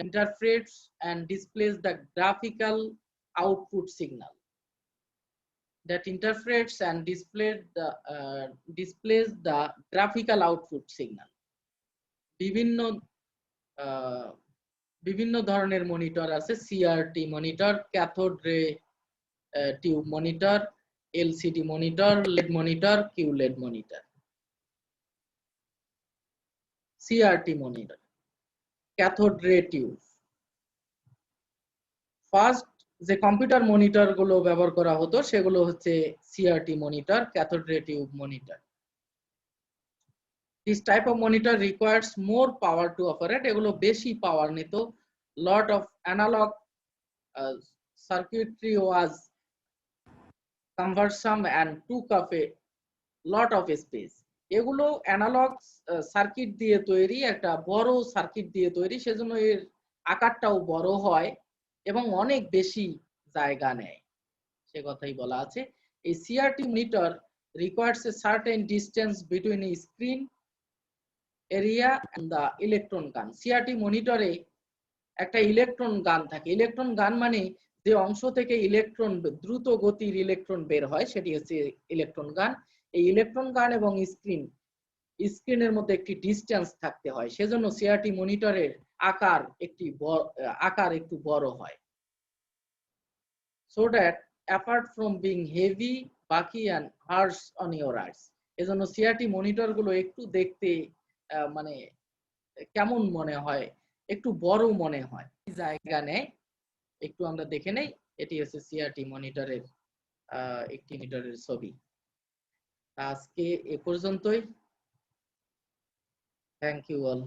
interprets and displays the graphical output signal, that interprets and displays the graphical output signal. বিভিন্ন ধরনের monitor আছে। CRT monitor, cathode ray tube monitor, LCD monitor, LED monitor, QLED monitor. CRT monitor, cathode ray tube. First যে computer monitor গুলো ব্যবহার করা হতো সেগুলো হচ্ছে CRT monitor, cathode ray tube monitor. This type of monitor requires more power to operate. এগুলো বেশি পাওয়ার নিত। Lot of analog circuitry was cumbersome and took up a lot of space. এগুলো অ্যানালগ সার্কিট দিয়ে তৈরি, একটা বড় সার্কিট দিয়ে তৈরি, সেজন্য এর আকারটাও বড় হয় এবং অনেক বেশি জায়গা নেয়, সে কথাই বলা আছে। এই CRT monitor requires a certain distance between a screen area and the electron gun. CRT মনিটরে একটা ইলেকট্রন গান থাকে। ইলেকট্রন গান মানে যে অংশ থেকে ইলেকট্রন, দ্রুত গতির ইলেকট্রন বের হয়, সেটি হচ্ছে ইলেকট্রন গান। এই ইলেকট্রন গান এবং স্ক্রিনের মধ্যে একটি ডিসটেন্স থাকতে হয়, সেজন্য সিআরটি মনিটরের আকার একটু বড় হয়। So that apart from being heavy, bulky and harsh on your eyes, এজন্য সিআরটি মনিটর গুলো একটু দেখতে মানে কেমন মনে হয়, একটু বড় মনে হয়, জায়গা নেয়। একটু আমরা দেখে নেই, এটি হচ্ছে সিআরটি মনিটরের একটি মনিটরের ছবি। আজকে এ পর্যন্তই। Thank you all.